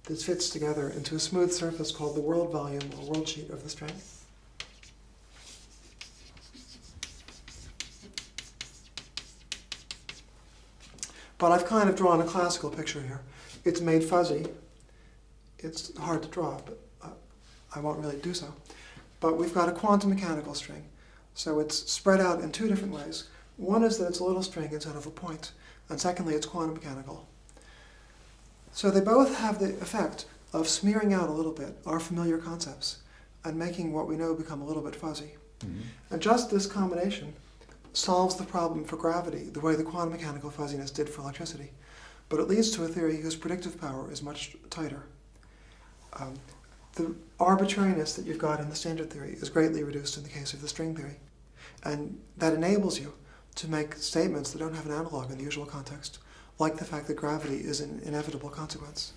this fits together into a smooth surface called the world volume, or world sheet of the string. But I've kind of drawn a classical picture here. It's made fuzzy. It's hard to draw, but I won't really do so. But we've got a quantum mechanical string. So it's spread out in two different ways. One is that it's a little string instead of a point. And secondly, it's quantum mechanical. So they both have the effect of smearing out a little bit our familiar concepts and making what we know become a little bit fuzzy. Mm-hmm. And just this combination solves the problem for gravity the way the quantum mechanical fuzziness did for electricity. But it leads to a theory whose predictive power is much tighter. The arbitrariness that you've got in the standard theory is greatly reduced in the case of the string theory. And that enables you to make statements that don't have an analog in the usual context, like the fact that gravity is an inevitable consequence.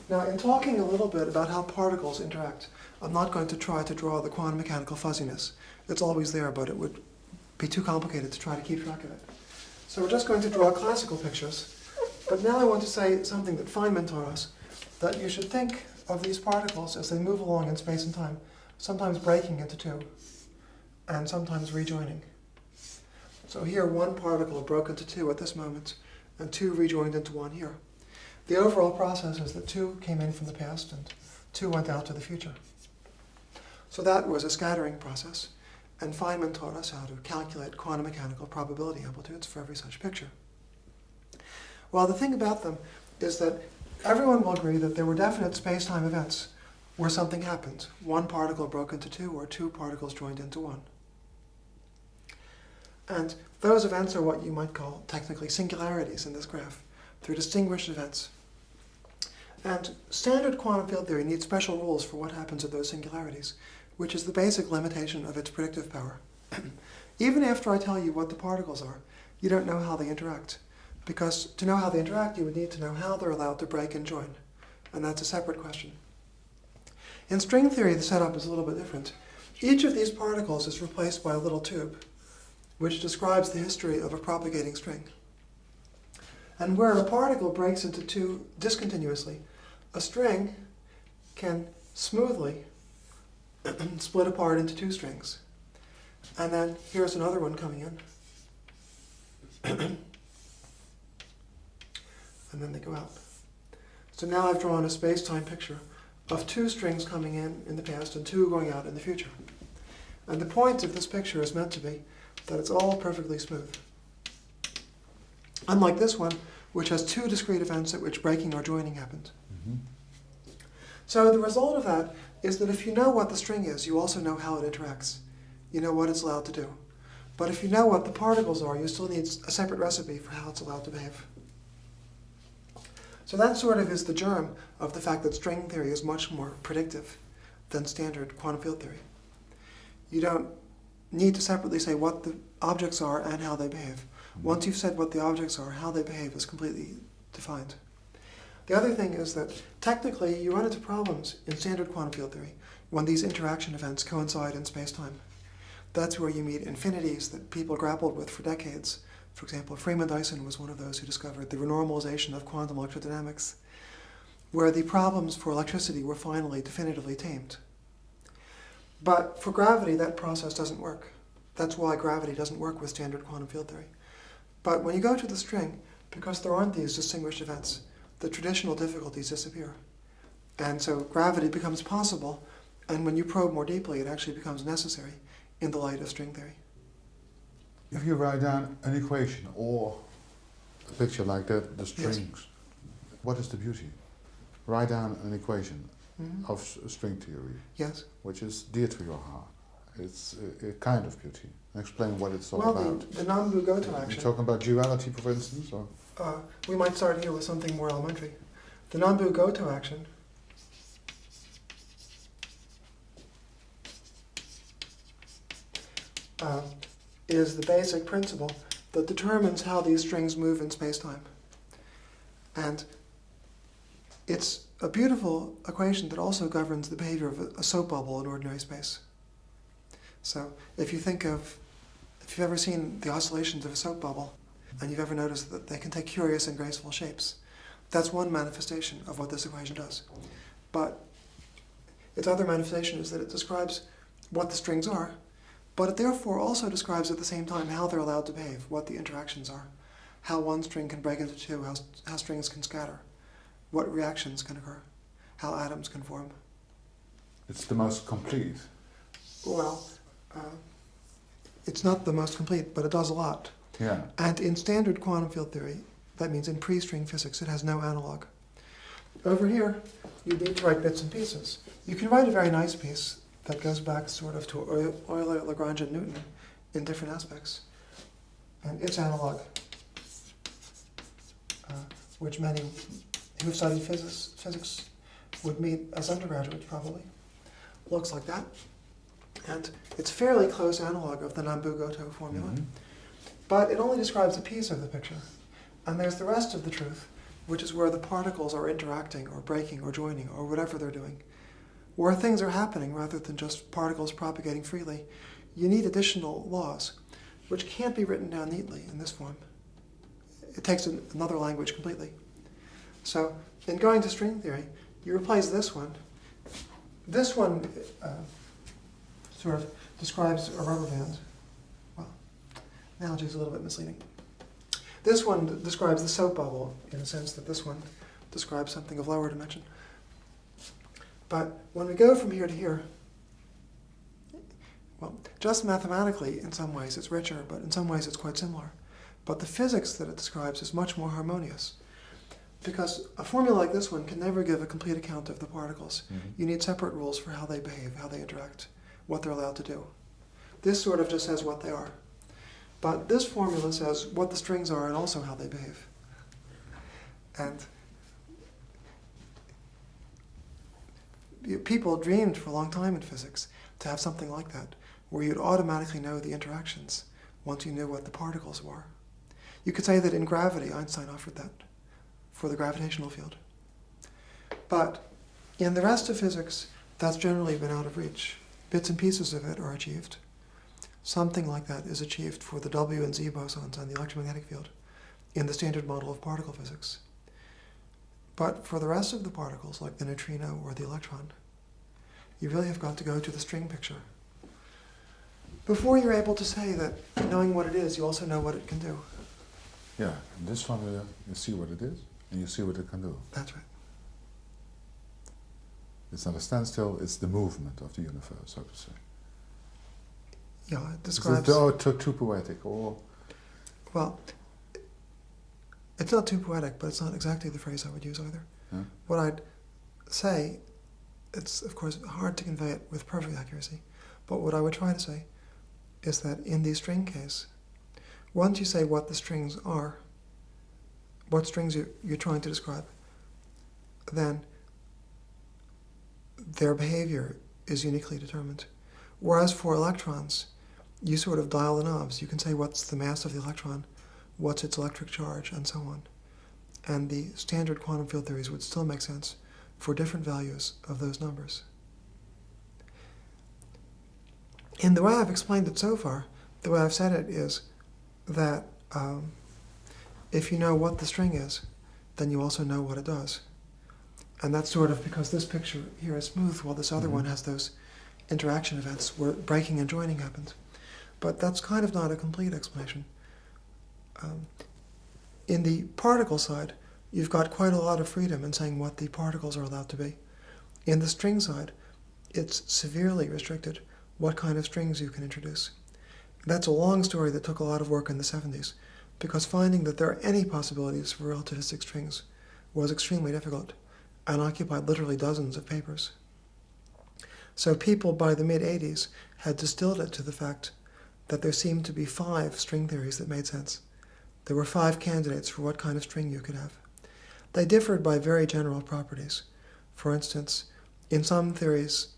Now, in talking a little bit about how particles interact, I'm not going to try to draw the quantum mechanical fuzziness. It's always there, but it would be too complicated to try to keep track of it. So we're just going to draw classical pictures. But now I want to say something that Feynman taught us, that you should think of these particles as they move along in space and time, sometimes breaking into two, and sometimes rejoining. So here, one particle broke into two at this moment, and two rejoined into one here. The overall process is that two came in from the past, and two went out to the future. So that was a scattering process, and Feynman taught us how to calculate quantum mechanical probability amplitudes for every such picture. Well, the thing about them is that everyone will agree that there were definite space-time events where something happened. One particle broke into two, or two particles joined into one. And those events are what you might call technically singularities in this graph. They're distinguished events. And standard quantum field theory needs special rules for what happens at those singularities, which is the basic limitation of its predictive power. Even after I tell you what the particles are, you don't know how they interact. Because to know how they interact, you would need to know how they're allowed to break and join. And that's a separate question. In string theory, the setup is a little bit different. Each of these particles is replaced by a little tube, which describes the history of a propagating string. And where a particle breaks into two discontinuously, a string can smoothly split apart into two strings. And then here's another one coming in. And then they go out. So now I've drawn a space-time picture of two strings coming in the past and two going out in the future. And the point of this picture is meant to be that it's all perfectly smooth. Unlike this one, which has two discrete events at which breaking or joining happened. Mm-hmm. So the result of that is that if you know what the string is, you also know how it interacts. You know what it's allowed to do. But if you know what the particles are, you still need a separate recipe for how it's allowed to behave. So that sort of is the germ of the fact that string theory is much more predictive than standard quantum field theory. You don't need to separately say what the objects are and how they behave. Once you've said what the objects are, how they behave is completely defined. The other thing is that technically you run into problems in standard quantum field theory when these interaction events coincide in space-time. That's where you meet infinities that people grappled with for decades. For example, Freeman Dyson was one of those who discovered the renormalization of quantum electrodynamics, where the problems for electricity were finally definitively tamed. But for gravity, that process doesn't work. That's why gravity doesn't work with standard quantum field theory. But when you go to the string, because there aren't these distinguished events, the traditional difficulties disappear. And so gravity becomes possible, and when you probe more deeply, it actually becomes necessary in the light of string theory. If you write down an equation or a picture like that, the strings, what is the beauty? Write down an equation of string theory, which is dear to your heart. It's a kind of beauty. Explain what it's all about. The Nambu-Goto action. You're talking about duality, for instance? Or? We might start here with something more elementary. The Nambu-Goto action is the basic principle that determines how these strings move in space-time. And it's a beautiful equation that also governs the behavior of a soap bubble in ordinary space. So if you've ever seen the oscillations of a soap bubble, and you've ever noticed that they can take curious and graceful shapes, that's one manifestation of what this equation does. But its other manifestation is that it describes what the strings are, But it therefore also describes at the same time how they're allowed to behave, what the interactions are, how one string can break into two, how strings can scatter, what reactions can occur, how atoms can form. It's the most complete. Well, it's not the most complete, but it does a lot. Yeah. And in standard quantum field theory, that means in pre-string physics, it has no analog. Over here, you need to write bits and pieces. You can write a very nice piece that goes back sort of to Euler, Lagrange, and Newton in different aspects. And it's analog, which many who've studied physics would meet as undergraduates probably. Looks like that. And it's fairly close analog of the Nambu-Goto formula. Mm-hmm. But it only describes a piece of the picture. And there's the rest of the truth, which is where the particles are interacting or breaking or joining or whatever they're doing. Where things are happening rather than just particles propagating freely, you need additional laws, which can't be written down neatly in this form. It takes another language completely. So in going to string theory, you replace this one. This one sort of describes a rubber band. Well, analogy is a little bit misleading. This one describes the soap bubble in the sense that this one describes something of lower dimension. But when we go from here to here, well, just mathematically, in some ways it's richer, but in some ways it's quite similar. But the physics that it describes is much more harmonious. Because a formula like this one can never give a complete account of the particles. Mm-hmm. You need separate rules for how they behave, how they interact, what they're allowed to do. This sort of just says what they are. But this formula says what the strings are and also how they behave. And people dreamed for a long time in physics to have something like that, where you'd automatically know the interactions once you knew what the particles were. You could say that in gravity, Einstein offered that for the gravitational field. But in the rest of physics, that's generally been out of reach. Bits and pieces of it are achieved. Something like that is achieved for the W and Z bosons and the electromagnetic field in the standard model of particle physics. But for the rest of the particles, like the neutrino or the electron, you really have got to go to the string picture before you're able to say that knowing what it is, you also know what it can do. Yeah, in this formula, you see what it is, and you see what it can do. That's right. It's not a standstill, it's the movement of the universe, so to say. Yeah, it Is describes... it too poetic, or... Well, it's not too poetic, but it's not exactly the phrase I would use either. Huh? What I'd say, it's of course hard to convey it with perfect accuracy, but what I would try to say is that in the string case, once you say what the strings are, what strings you're trying to describe, then their behavior is uniquely determined. Whereas for electrons, you sort of dial the knobs. You can say what's the mass of the electron, what's its electric charge, and so on. And the standard quantum field theories would still make sense for different values of those numbers. In the way I've explained it so far, the way I've said it is that if you know what the string is, then you also know what it does. And that's sort of because this picture here is smooth, while this other one has those interaction events where breaking and joining happens. But that's kind of not a complete explanation. In the particle side, you've got quite a lot of freedom in saying what the particles are allowed to be. In the string side, it's severely restricted what kind of strings you can introduce. That's a long story that took a lot of work in the 70s, because finding that there are any possibilities for relativistic strings was extremely difficult and occupied literally dozens of papers. So people by the mid-80s had distilled it to the fact that there seemed to be 5 string theories that made sense. There were 5 candidates for what kind of string you could have. They differed by very general properties. For instance, in some theories,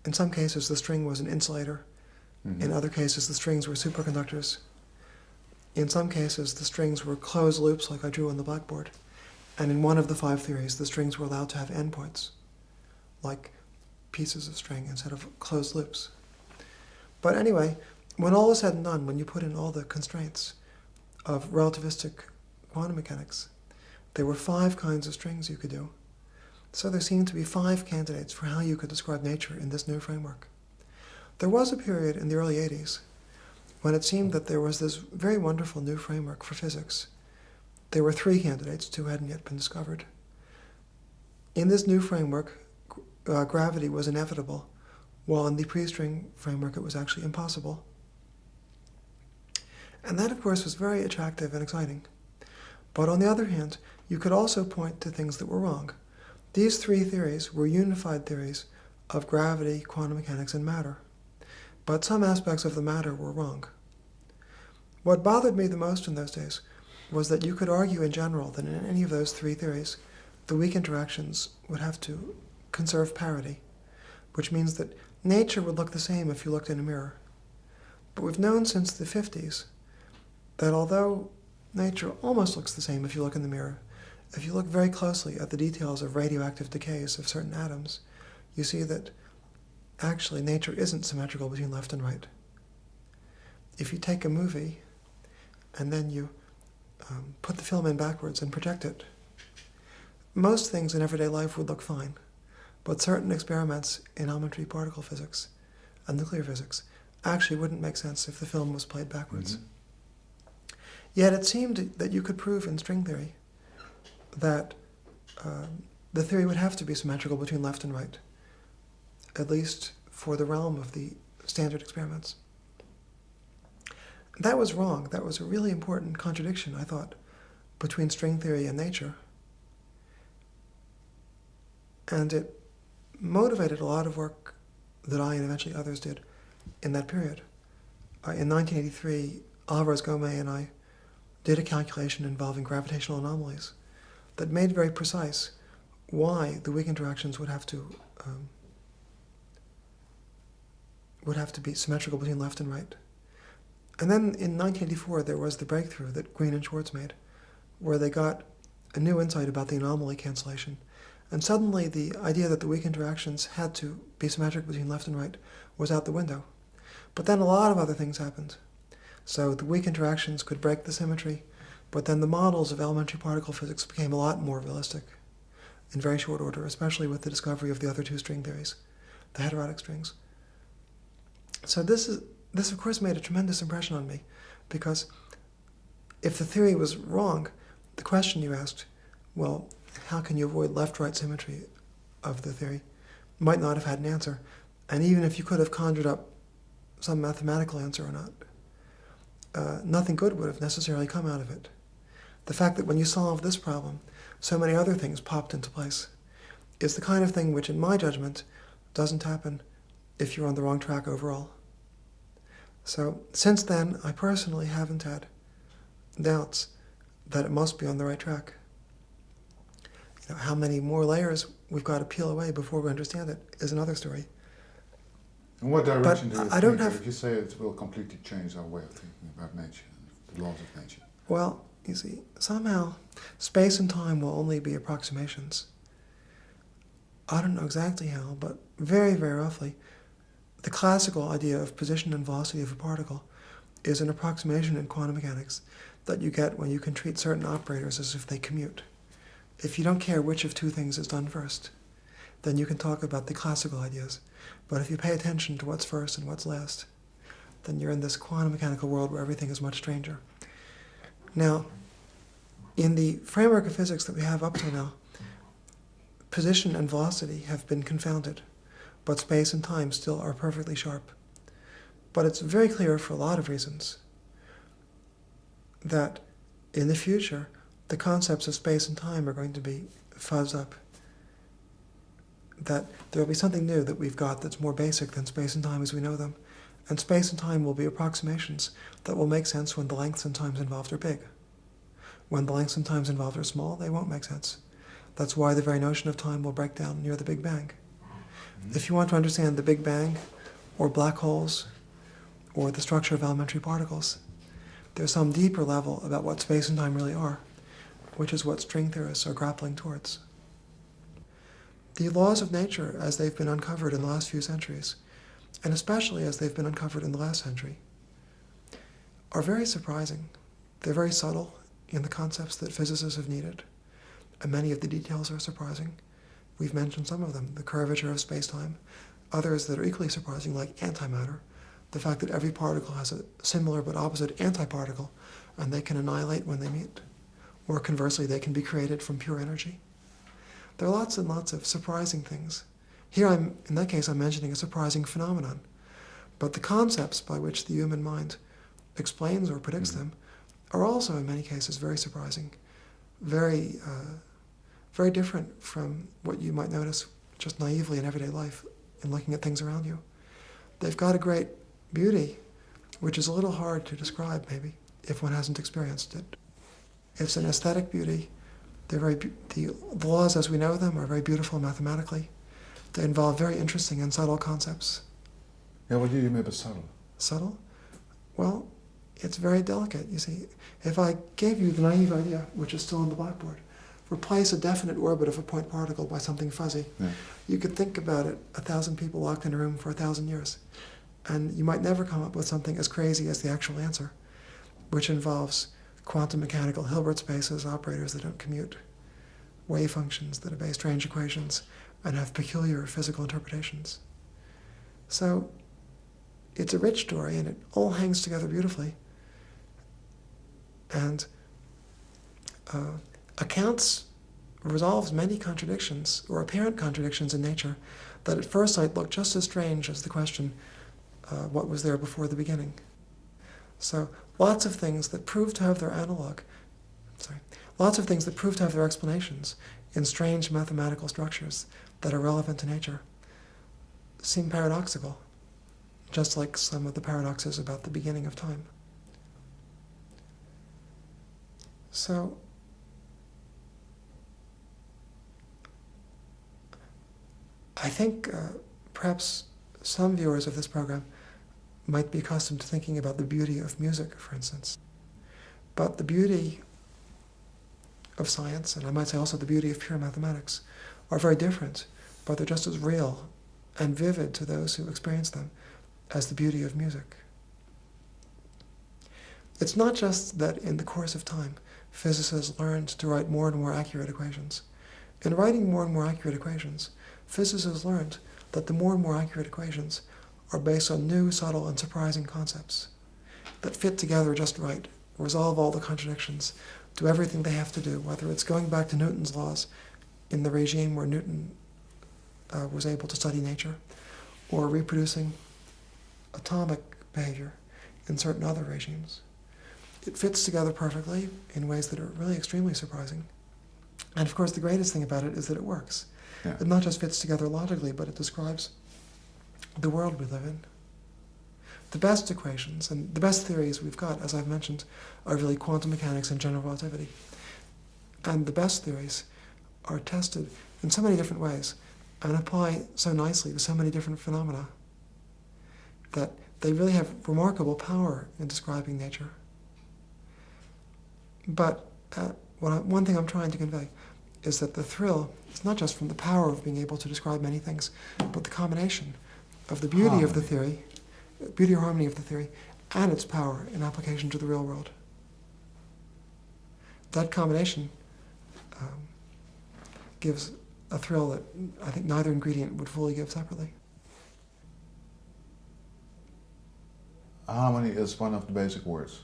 in some cases the string was an insulator. In other cases the strings were superconductors. In some cases the strings were closed loops like I drew on the blackboard. And in one of the 5 theories the strings were allowed to have endpoints, like pieces of string instead of closed loops. But anyway, when all is said and done, when you put in all the constraints of relativistic quantum mechanics, there were 5 kinds of strings you could do. So there seemed to be 5 candidates for how you could describe nature in this new framework. There was a period in the early 80s when it seemed that there was this very wonderful new framework for physics. There were 3 candidates, 2 hadn't yet been discovered. In this new framework, gravity was inevitable, while in the pre-string framework it was actually impossible. And that, of course, was very attractive and exciting. But on the other hand, you could also point to things that were wrong. These 3 theories were unified theories of gravity, quantum mechanics, and matter. But some aspects of the matter were wrong. What bothered me the most in those days was that you could argue in general that in any of those 3 theories, the weak interactions would have to conserve parity, which means that nature would look the same if you looked in a mirror. But we've known since the 50s that although nature almost looks the same if you look in the mirror, if you look very closely at the details of radioactive decays of certain atoms, you see that actually nature isn't symmetrical between left and right. If you take a movie and then you put the film in backwards and project it, most things in everyday life would look fine, but certain experiments in elementary particle physics and nuclear physics actually wouldn't make sense if the film was played backwards. Mm-hmm. Yet it seemed that you could prove in string theory that the theory would have to be symmetrical between left and right, at least for the realm of the standard experiments. That was wrong. That was a really important contradiction, I thought, between string theory and nature. And it motivated a lot of work that I and eventually others did in that period. In 1983, Alvarez Gomez and I did a calculation involving gravitational anomalies that made very precise why the weak interactions would have to be symmetrical between left and right. And then in 1984, there was the breakthrough that Green and Schwartz made, where they got a new insight about the anomaly cancellation. And suddenly the idea that the weak interactions had to be symmetric between left and right was out the window. But then a lot of other things happened. So the weak interactions could break the symmetry, but then the models of elementary particle physics became a lot more realistic in very short order, especially with the discovery of the other 2 string theories, the heterotic strings. So this of course made a tremendous impression on me, because if the theory was wrong, the question you asked, well, how can you avoid left-right symmetry of the theory, might not have had an answer. And even if you could have conjured up some mathematical answer or not, nothing good would have necessarily come out of it. The fact that when you solve this problem, so many other things popped into place is the kind of thing which, in my judgment, doesn't happen if you're on the wrong track overall. So since then, I personally haven't had doubts that it must be on the right track. You know, how many more layers we've got to peel away before we understand it is another story. In what direction do you I don't think, have... if you say it will completely change our way of thinking about nature, the laws of nature? Well, you see, somehow space and time will only be approximations. I don't know exactly how, but very, very roughly, the classical idea of position and velocity of a particle is an approximation in quantum mechanics that you get when you can treat certain operators as if they commute. If you don't care which of 2 things is done first, then you can talk about the classical ideas. But if you pay attention to what's first and what's last, then you're in this quantum mechanical world where everything is much stranger. Now, in the framework of physics that we have up till now, position and velocity have been confounded, but space and time still are perfectly sharp. But it's very clear for a lot of reasons that in the future, the concepts of space and time are going to be fuzzed up. That there will be something new that we've got that's more basic than space and time as we know them. And space and time will be approximations that will make sense when the lengths and times involved are big. When the lengths and times involved are small, they won't make sense. That's why the very notion of time will break down near the Big Bang. If you want to understand the Big Bang, or black holes, or the structure of elementary particles, there's some deeper level about what space and time really are, which is what string theorists are grappling towards. The laws of nature, as they've been uncovered in the last few centuries, and especially as they've been uncovered in the last century, are very surprising. They're very subtle in the concepts that physicists have needed, and many of the details are surprising. We've mentioned some of them, the curvature of space-time, others that are equally surprising, like antimatter, the fact that every particle has a similar but opposite antiparticle, and they can annihilate when they meet. Or conversely, they can be created from pure energy. There are lots and lots of surprising things. Here, in that case, I'm mentioning a surprising phenomenon. But the concepts by which the human mind explains or predicts them are also, in many cases, very surprising, very different from what you might notice just naively in everyday life in looking at things around you. They've got a great beauty, which is a little hard to describe, maybe, if one hasn't experienced it. It's an aesthetic beauty. They're the laws as we know them are very beautiful mathematically. They involve very interesting and subtle concepts. Yeah, what do you mean by subtle? Subtle? Well, it's very delicate, you see. If I gave you the naive idea, which is still on the blackboard, replace a definite orbit of a point particle by something fuzzy, you could think about it 1,000 people locked in a room for 1,000 years. And you might never come up with something as crazy as the actual answer, which involves quantum mechanical Hilbert spaces, operators that don't commute, wave functions that obey strange equations, and have peculiar physical interpretations. So it's a rich story, and it all hangs together beautifully. And resolves many contradictions, or apparent contradictions in nature, that at first sight look just as strange as the question, what was there before the beginning? So lots of things that prove to have their explanations in strange mathematical structures that are relevant to nature seem paradoxical, just like some of the paradoxes about the beginning of time. So I think perhaps some viewers of this program might be accustomed to thinking about the beauty of music, for instance. But the beauty of science, and I might say also the beauty of pure mathematics, are very different, but they're just as real and vivid to those who experience them as the beauty of music. It's not just that in the course of time, physicists learned to write more and more accurate equations. In writing more and more accurate equations, physicists learned that the more and more accurate equations are based on new, subtle, and surprising concepts that fit together just right, resolve all the contradictions, do everything they have to do, whether it's going back to Newton's laws in the regime where Newton was able to study nature, or reproducing atomic behavior in certain other regimes. It fits together perfectly in ways that are really extremely surprising. And of course, the greatest thing about it is that it works. Yeah. It not just fits together logically, but it describes the world we live in. The best equations and the best theories we've got, as I've mentioned, are really quantum mechanics and general relativity. And the best theories are tested in so many different ways and apply so nicely to so many different phenomena that they really have remarkable power in describing nature. But one thing I'm trying to convey is that the thrill is not just from the power of being able to describe many things, but the combination of the beauty of the theory, beauty or harmony of the theory, and its power in application to the real world. That combination gives a thrill that I think neither ingredient would fully give separately. Harmony is one of the basic words.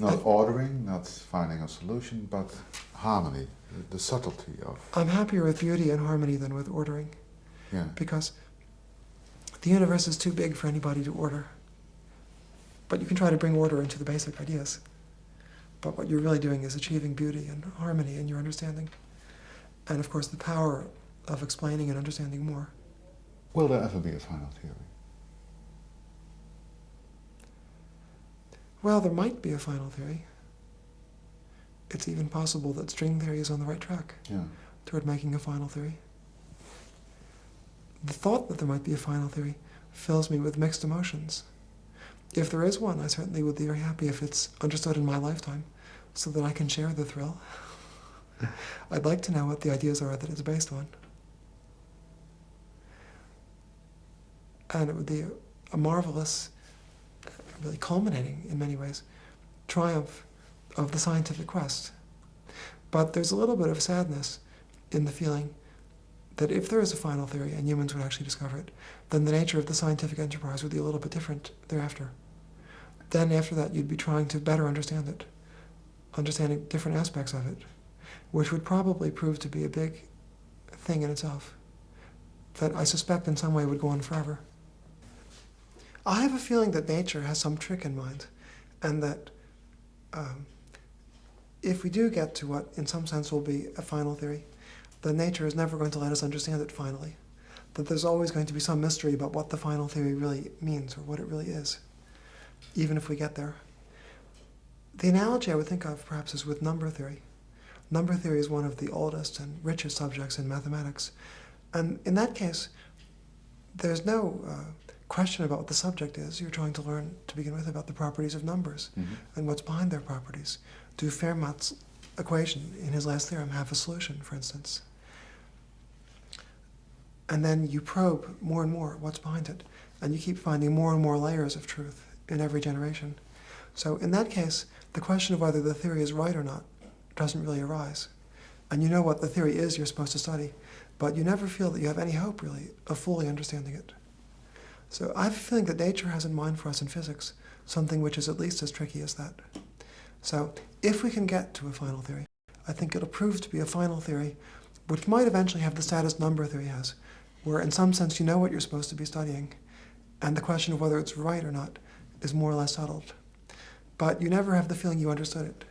Not ordering, not finding a solution, but harmony, the subtlety of... I'm happier with beauty and harmony than with ordering. Yeah. Because the universe is too big for anybody to order. But you can try to bring order into the basic ideas. But what you're really doing is achieving beauty and harmony in your understanding. And of course the power of explaining and understanding more. Will there ever be a final theory? Well, there might be a final theory. It's even possible that string theory is on the right track toward making a final theory. The thought that there might be a final theory fills me with mixed emotions. If there is one, I certainly would be very happy if it's understood in my lifetime so that I can share the thrill. I'd like to know what the ideas are that it's based on. And it would be a marvelous, really culminating in many ways, triumph of the scientific quest. But there's a little bit of sadness in the feeling that if there is a final theory and humans would actually discover it, then the nature of the scientific enterprise would be a little bit different thereafter. Then after that you'd be trying to better understand it, understanding different aspects of it, which would probably prove to be a big thing in itself, that I suspect in some way would go on forever. I have a feeling that nature has some trick in mind, and that if we do get to what in some sense will be a final theory, then nature is never going to let us understand it finally. That there's always going to be some mystery about what the final theory really means or what it really is, even if we get there. The analogy I would think of perhaps is with number theory. Number theory is one of the oldest and richest subjects in mathematics. And in that case, there's no question about what the subject is. You're trying to learn to begin with about the properties of numbers and what's behind their properties. Do Fermat's equation in his last theorem have a solution, for instance? And then you probe more and more what's behind it, and you keep finding more and more layers of truth in every generation. So in that case, the question of whether the theory is right or not doesn't really arise. And you know what the theory is you're supposed to study, but you never feel that you have any hope, really, of fully understanding it. So I have a feeling that nature has in mind for us in physics something which is at least as tricky as that. So if we can get to a final theory, I think it'll prove to be a final theory which might eventually have the status number theory has, where in some sense you know what you're supposed to be studying, and the question of whether it's right or not is more or less settled. But you never have the feeling you understood it.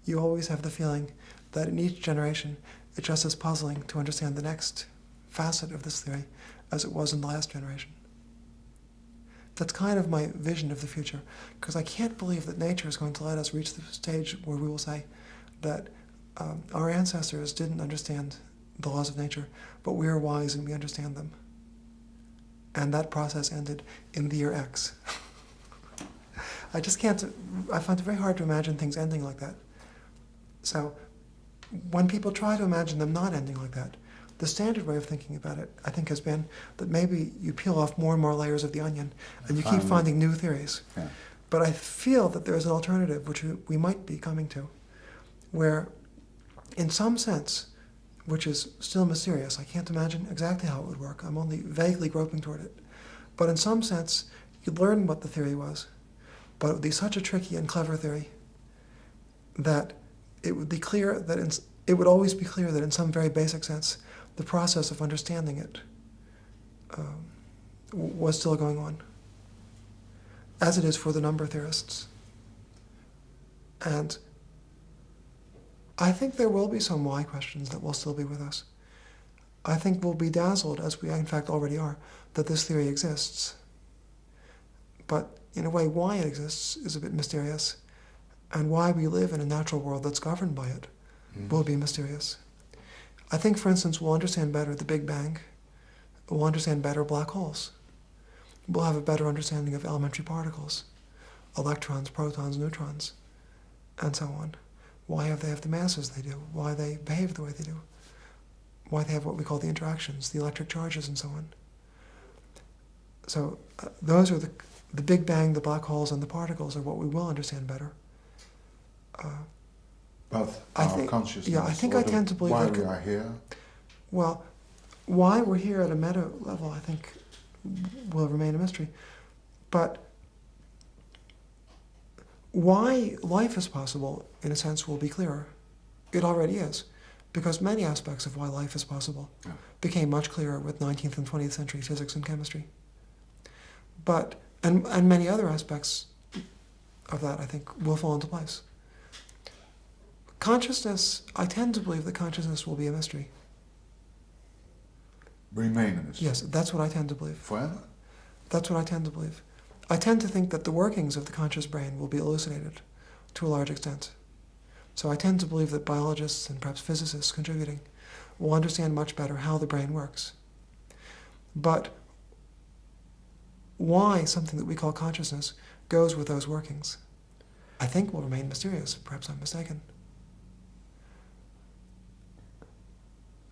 You always have the feeling that in each generation it's just as puzzling to understand the next facet of this theory as it was in the last generation. That's kind of my vision of the future, because I can't believe that nature is going to let us reach the stage where we will say that our ancestors didn't understand the laws of nature, but we are wise and we understand them. And that process ended in the year X. I just can't, I find it very hard to imagine things ending like that. So when people try to imagine them not ending like that, the standard way of thinking about it, I think, has been that maybe you peel off more and more layers of the onion and you keep finding new theories. Yeah. But I feel that there is an alternative which we might be coming to, where in some sense, which is still mysterious, I can't imagine exactly how it would work, I'm only vaguely groping toward it, but in some sense, you'd learn what the theory was, but it would be such a tricky and clever theory that it would be clear that it would always be clear that in some very basic sense, the process of understanding it was still going on, as it is for the number theorists. And I think there will be some why questions that will still be with us. I think we'll be dazzled, as we in fact already are, that this theory exists. But in a way, why it exists is a bit mysterious, and why we live in a natural world that's governed by it will be mysterious. I think, for instance, we'll understand better the Big Bang. We'll understand better black holes. We'll have a better understanding of elementary particles, electrons, protons, neutrons, and so on. Why they have the masses they do, why they behave the way they do, why they have what we call the interactions, the electric charges, and so on. So those are the Big Bang, the black holes, and the particles are what we will understand better. But I our think, consciousness, yeah, I think I tend to believe why that we are here, well, why we're here at a meta level, I think, will remain a mystery. But why life is possible, in a sense, will be clearer. It already is, because many aspects of why life is possible became much clearer with 19th and 20th century physics and chemistry. But, and many other aspects of that, I think, will fall into place. Consciousness, I tend to believe that consciousness will be a mystery. remain a mystery. Yes, that's what I tend to believe. Forever? That's what I tend to believe. I tend to think that the workings of the conscious brain will be elucidated to a large extent. So I tend to believe that biologists and perhaps physicists contributing will understand much better how the brain works. But why something that we call consciousness goes with those workings, I think will remain mysterious. Perhaps I'm mistaken.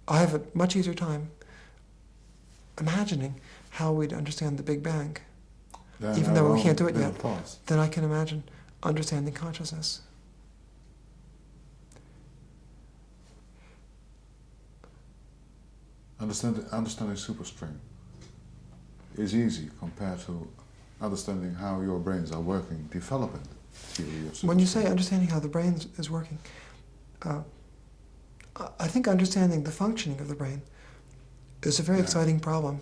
I have a much easier time imagining how we'd understand the Big Bang, even though we can't do it yet, than I can imagine understanding consciousness. understanding superstring is easy compared to understanding how your brains are working, developing theory of superstring. When you say understanding how the brain is working, I think understanding the functioning of the brain is a very exciting problem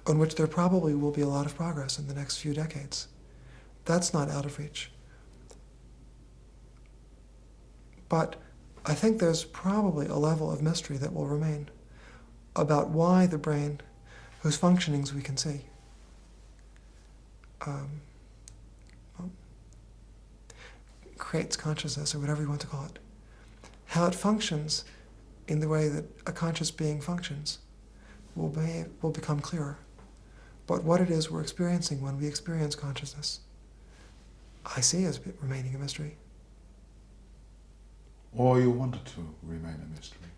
on which there probably will be a lot of progress in the next few decades. That's not out of reach. But I think there's probably a level of mystery that will remain about why the brain, whose functionings we can see, creates consciousness, or whatever you want to call it. How it functions in the way that a conscious being functions will become clearer. But what it is we're experiencing when we experience consciousness, I see as remaining a mystery. Or you want it to remain a mystery?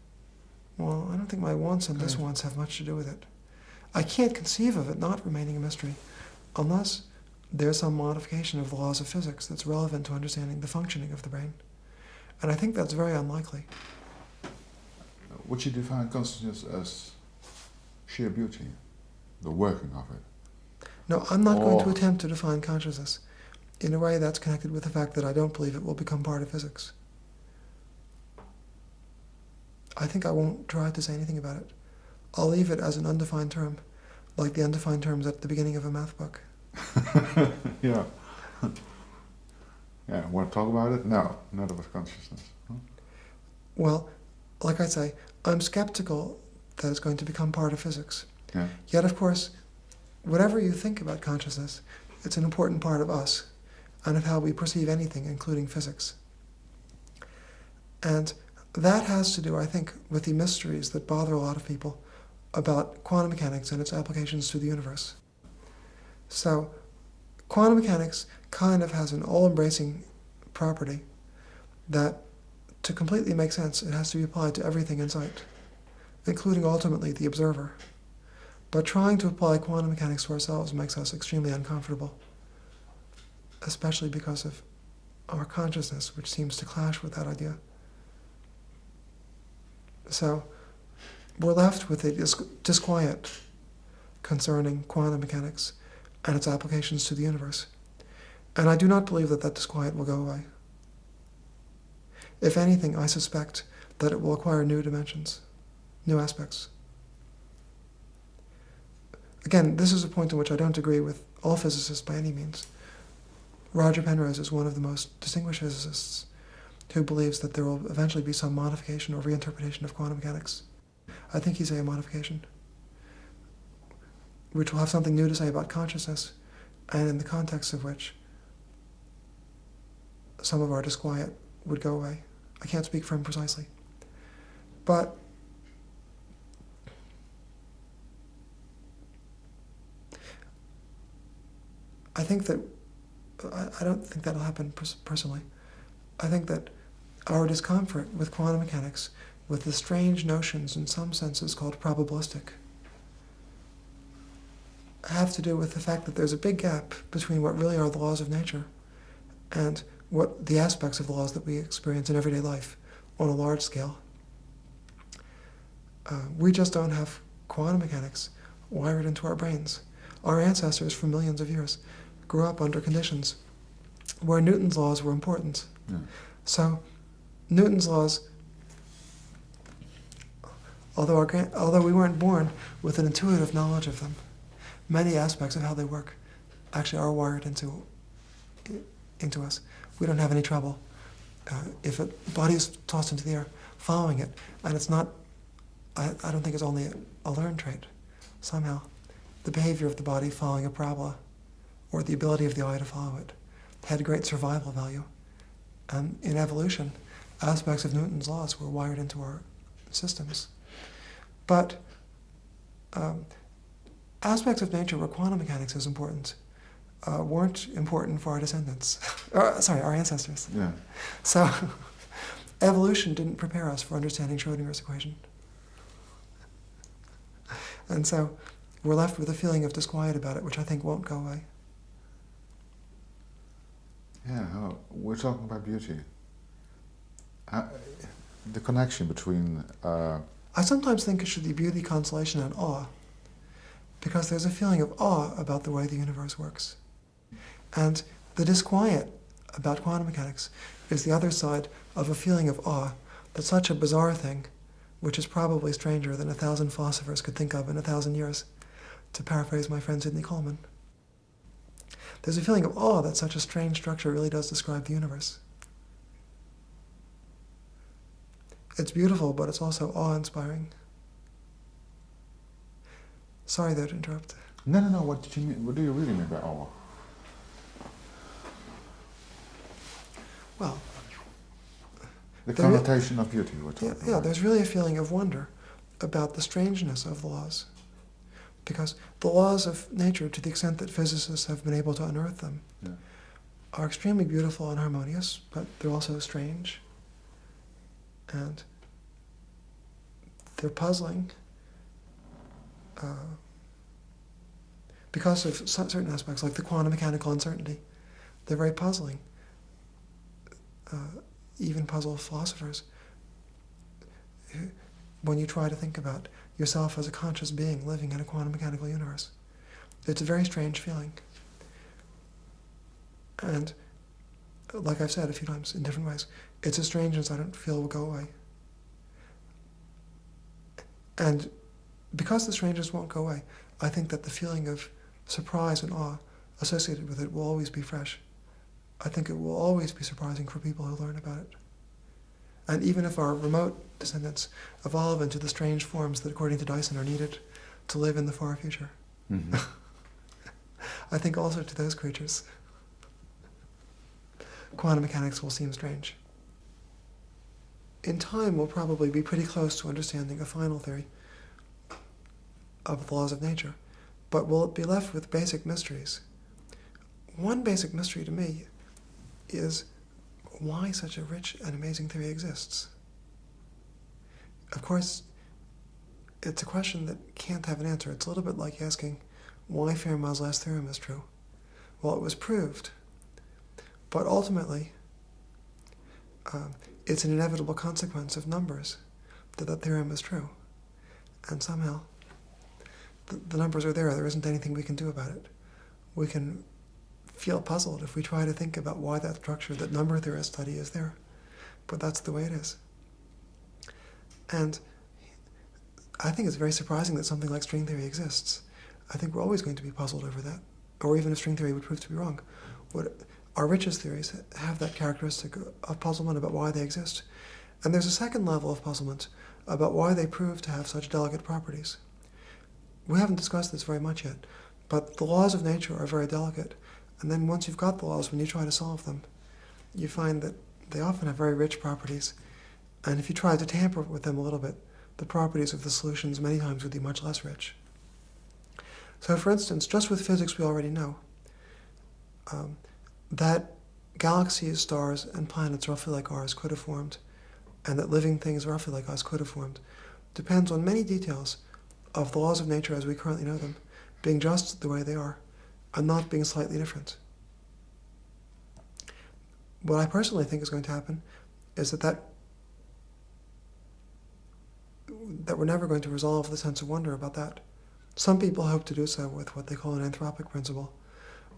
Well, I don't think my wants and diswants have much to do with it. I can't conceive of it not remaining a mystery unless there's some modification of the laws of physics that's relevant to understanding the functioning of the brain. And I think that's very unlikely. Would you define consciousness as sheer beauty, the working of it? No, I'm not going to attempt to define consciousness in a way that's connected with the fact that I don't believe it will become part of physics. I think I won't try to say anything about it. I'll leave it as an undefined term, like the undefined terms at the beginning of a math book. Yeah. Yeah, want to talk about it? No, not about consciousness. Huh? Well, like I say, I'm skeptical that it's going to become part of physics. Yeah. Yet, of course, whatever you think about consciousness, it's an important part of us and of how we perceive anything, including physics. And that has to do, I think, with the mysteries that bother a lot of people about quantum mechanics and its applications to the universe. So, quantum mechanics kind of has an all-embracing property that, to completely make sense, it has to be applied to everything in sight, including ultimately the observer. But trying to apply quantum mechanics to ourselves makes us extremely uncomfortable, especially because of our consciousness, which seems to clash with that idea. So we're left with a disquiet concerning quantum mechanics and its applications to the universe. And I do not believe that that disquiet will go away. If anything, I suspect that it will acquire new dimensions, new aspects. Again, this is a point in which I don't agree with all physicists by any means. Roger Penrose is one of the most distinguished physicists who believes that there will eventually be some modification or reinterpretation of quantum mechanics. I think he's a modification, which will have something new to say about consciousness, and in the context of which some of our disquiet would go away. I can't speak for him precisely. But I think that, I don't think that'll happen personally. I think that our discomfort with quantum mechanics, with the strange notions in some senses called probabilistic, have to do with the fact that there's a big gap between what really are the laws of nature and what the aspects of the laws that we experience in everyday life on a large scale. We just don't have quantum mechanics wired into our brains. Our ancestors for millions of years grew up under conditions where Newton's laws were important. Yeah. So Newton's laws, although we weren't born with an intuitive knowledge of them, many aspects of how they work actually are wired into us. We don't have any trouble. If a body is tossed into the air, following it, and it's not, I don't think it's only a learned trait. Somehow, the behavior of the body following a parabola, or the ability of the eye to follow it, had great survival value. And in evolution, aspects of Newton's laws were wired into our systems. But aspects of nature where quantum mechanics is important weren't important for our descendants. Our ancestors. Yeah. So evolution didn't prepare us for understanding Schrödinger's equation. And so we're left with a feeling of disquiet about it, which I think won't go away. Yeah, we're talking about beauty. The connection between I sometimes think it should be beauty, consolation, and awe, because there's a feeling of awe about the way the universe works. And the disquiet about quantum mechanics is the other side of a feeling of awe that such a bizarre thing, which is probably stranger than 1,000 philosophers could think of in 1,000 years, to paraphrase my friend Sidney Coleman. There's a feeling of awe that such a strange structure really does describe the universe. It's beautiful, but it's also awe-inspiring. Sorry, though, to interrupt. No. What did you mean? What do you really mean by awe? Well, The connotation of beauty we're talking about. yeah, there's really a feeling of wonder about the strangeness of the laws. Because the laws of nature, to the extent that physicists have been able to unearth them, are extremely beautiful and harmonious, but they're also strange. And they're puzzling because of certain aspects, like the quantum mechanical uncertainty. They're very puzzling. Even puzzle philosophers, when you try to think about yourself as a conscious being living in a quantum mechanical universe. It's a very strange feeling. And like I've said a few times in different ways, it's a strangeness I don't feel will go away. And because the strangeness won't go away, I think that the feeling of surprise and awe associated with it will always be fresh. I think it will always be surprising for people who learn about it. And even if our remote descendants evolve into the strange forms that, according to Dyson, are needed to live in the far future, I think also to those creatures, quantum mechanics will seem strange. In time, we'll probably be pretty close to understanding a final theory of the laws of nature, but will it be left with basic mysteries? One basic mystery to me is why such a rich and amazing theory exists. Of course, it's a question that can't have an answer. It's a little bit like asking why Fermat's last theorem is true. Well, it was proved, but ultimately, it's an inevitable consequence of numbers that that theorem is true. And somehow, the numbers are there. There isn't anything we can do about it. We can feel puzzled if we try to think about why that structure that number theorists study is there. But that's the way it is. And I think it's very surprising that something like string theory exists. I think we're always going to be puzzled over that, or even if string theory would prove to be wrong. Our richest theories have that characteristic of puzzlement about why they exist. And there's a second level of puzzlement about why they prove to have such delicate properties. We haven't discussed this very much yet, but the laws of nature are very delicate. And then once you've got the laws, when you try to solve them, you find that they often have very rich properties. And if you try to tamper with them a little bit, the properties of the solutions many times would be much less rich. So for instance, just with physics we already know that galaxies, stars, and planets roughly like ours could have formed, and that living things roughly like us could have formed, depends on many details of the laws of nature as we currently know them, being just the way they are, and not being slightly different. What I personally think is going to happen is that we're never going to resolve the sense of wonder about that. Some people hope to do so with what they call an anthropic principle.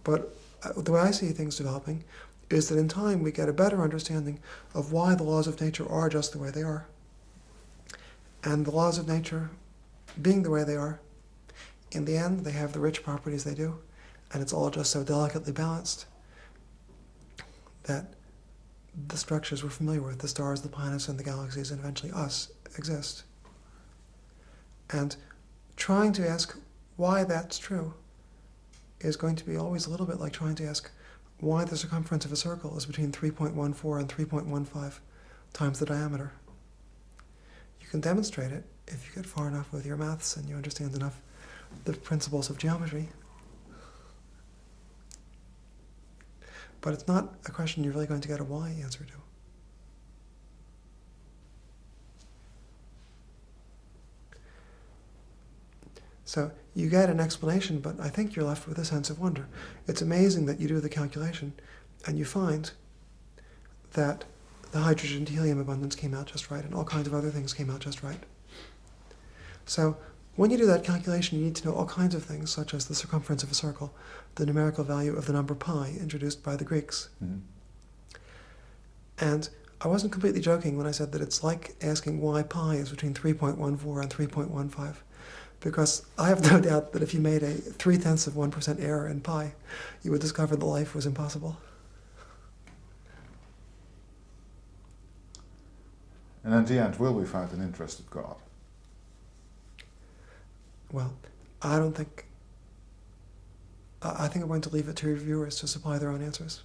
But the way I see things developing is that in time we get a better understanding of why the laws of nature are just the way they are. And the laws of nature being the way they are, in the end they have the rich properties they do, and it's all just so delicately balanced that the structures we're familiar with, the stars, the planets, and the galaxies, and eventually us, exist. And trying to ask why that's true is going to be always a little bit like trying to ask why the circumference of a circle is between 3.14 and 3.15 times the diameter. You can demonstrate it if you get far enough with your maths and you understand enough the principles of geometry. But it's not a question you're really going to get a why answer to. So you get an explanation, but I think you're left with a sense of wonder. It's amazing that you do the calculation and you find that the hydrogen to helium abundance came out just right and all kinds of other things came out just right. So when you do that calculation, you need to know all kinds of things, such as the circumference of a circle, the numerical value of the number pi introduced by the Greeks. Mhm. And I wasn't completely joking when I said that it's like asking why pi is between 3.14 and 3.15, because I have no doubt that if you made a 0.3% error in pi, you would discover that life was impossible. And in the end, will we find an interested God? Well, I don't think... I think I'm going to leave it to your viewers to supply their own answers.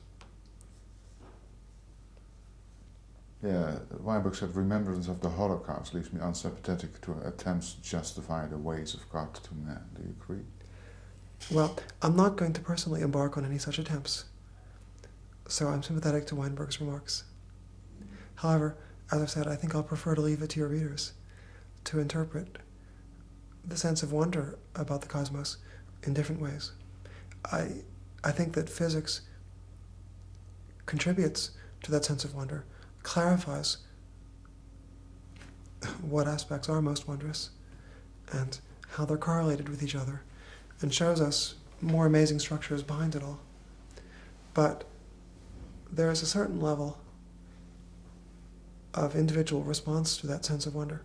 Yeah, Weinberg said, remembrance of the Holocaust leaves me unsympathetic to attempts to justify the ways of God to man. Do you agree? Well, I'm not going to personally embark on any such attempts, so I'm sympathetic to Weinberg's remarks. However, as I've said, I think I'll prefer to leave it to your readers to interpret the sense of wonder about the cosmos in different ways. I think that physics contributes to that sense of wonder, clarifies what aspects are most wondrous and how they're correlated with each other, and shows us more amazing structures behind it all. But there is a certain level of individual response to that sense of wonder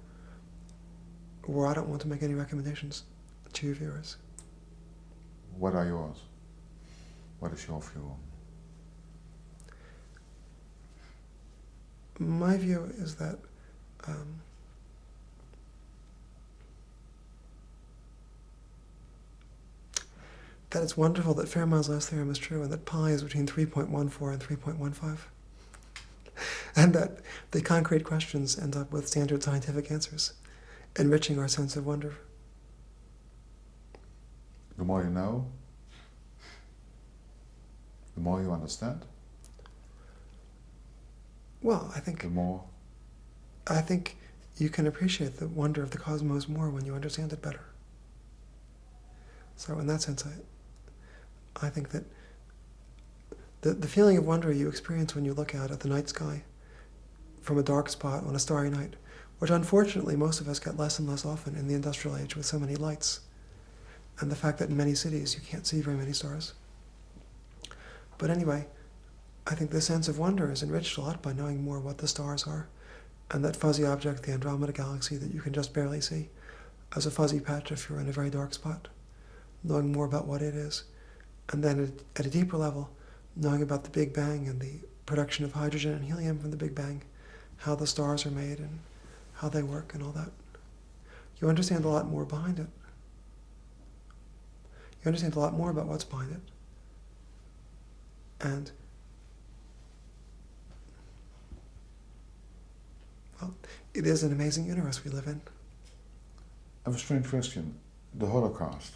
where I don't want to make any recommendations to your viewers. What are yours? What is your view on? My view is that that it's wonderful that Fermat's last theorem is true and that pi is between 3.14 and 3.15, and that the concrete questions end up with standard scientific answers, enriching our sense of wonder. The more you know, the more you understand, Well, the I think you can appreciate the wonder of the cosmos more when you understand it better. So in that sense, I think that the feeling of wonder you experience when you look out at the night sky from a dark spot on a starry night, which unfortunately most of us get less and less often in the industrial age with so many lights, and the fact that in many cities you can't see very many stars. But anyway, I think the sense of wonder is enriched a lot by knowing more what the stars are, and that fuzzy object, the Andromeda Galaxy, that you can just barely see, as a fuzzy patch if you're in a very dark spot, knowing more about what it is. And then at a deeper level, knowing about the Big Bang and the production of hydrogen and helium from the Big Bang, how the stars are made and how they work and all that. You understand a lot more behind it. You understand a lot more about what's behind it. And, well, it is an amazing universe we live in. I have a strange question. The Holocaust,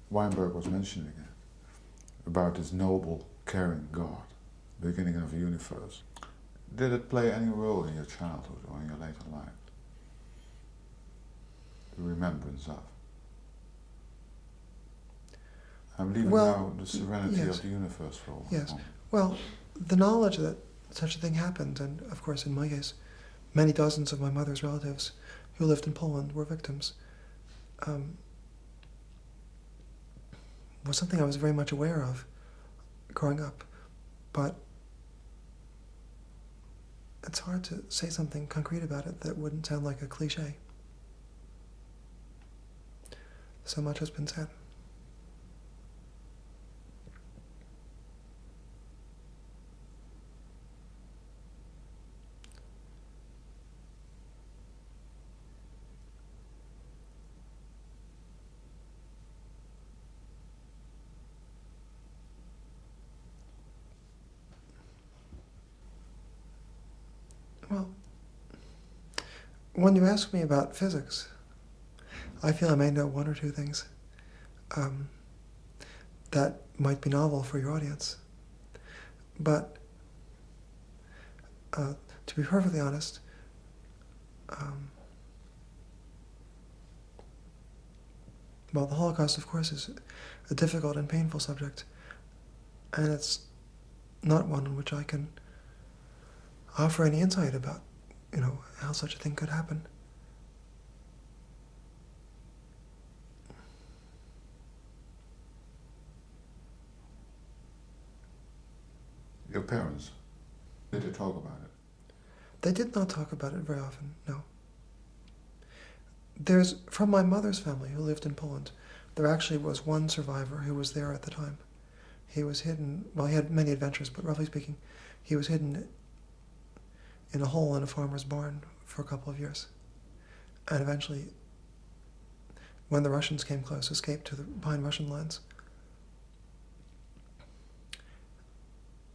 Weinberg was mentioning it, about this noble, caring God, beginning of the universe. Did it play any role in your childhood or in your later life? The remembrance of? I'm leaving now the serenity yes. of the universe for a while. Yes. Well, the knowledge that such a thing happened, and of course in my case, many dozens of my mother's relatives who lived in Poland were victims, was something I was very much aware of growing up. But it's hard to say something concrete about it that wouldn't sound like a cliche. So much has been said. Well, when you ask me about physics, I feel I may know one or two things that might be novel for your audience. But to be perfectly honest, well, the Holocaust, of course, is a difficult and painful subject, and it's not one on which I can offer any insight about, how such a thing could happen. parents? Did they talk about it? They did not talk about it very often, no. There's, from my mother's family who lived in Poland, there actually was one survivor who was there at the time. He was hidden, well, he had many adventures, but roughly speaking, he was hidden in a hole in a farmer's barn for a couple of years. And eventually, when the Russians came close, escaped to behind Russian lines.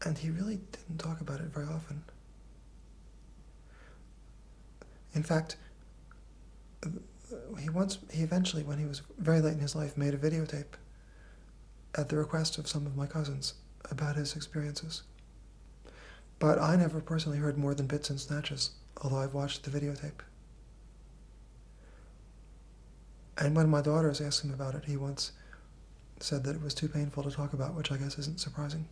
And he really didn't talk about it very often. In fact, he eventually, when he was very late in his life, made a videotape at the request of some of my cousins about his experiences. But I never personally heard more than bits and snatches, although I've watched the videotape. And when my daughters asked him about it, he once said that it was too painful to talk about, which I guess isn't surprising.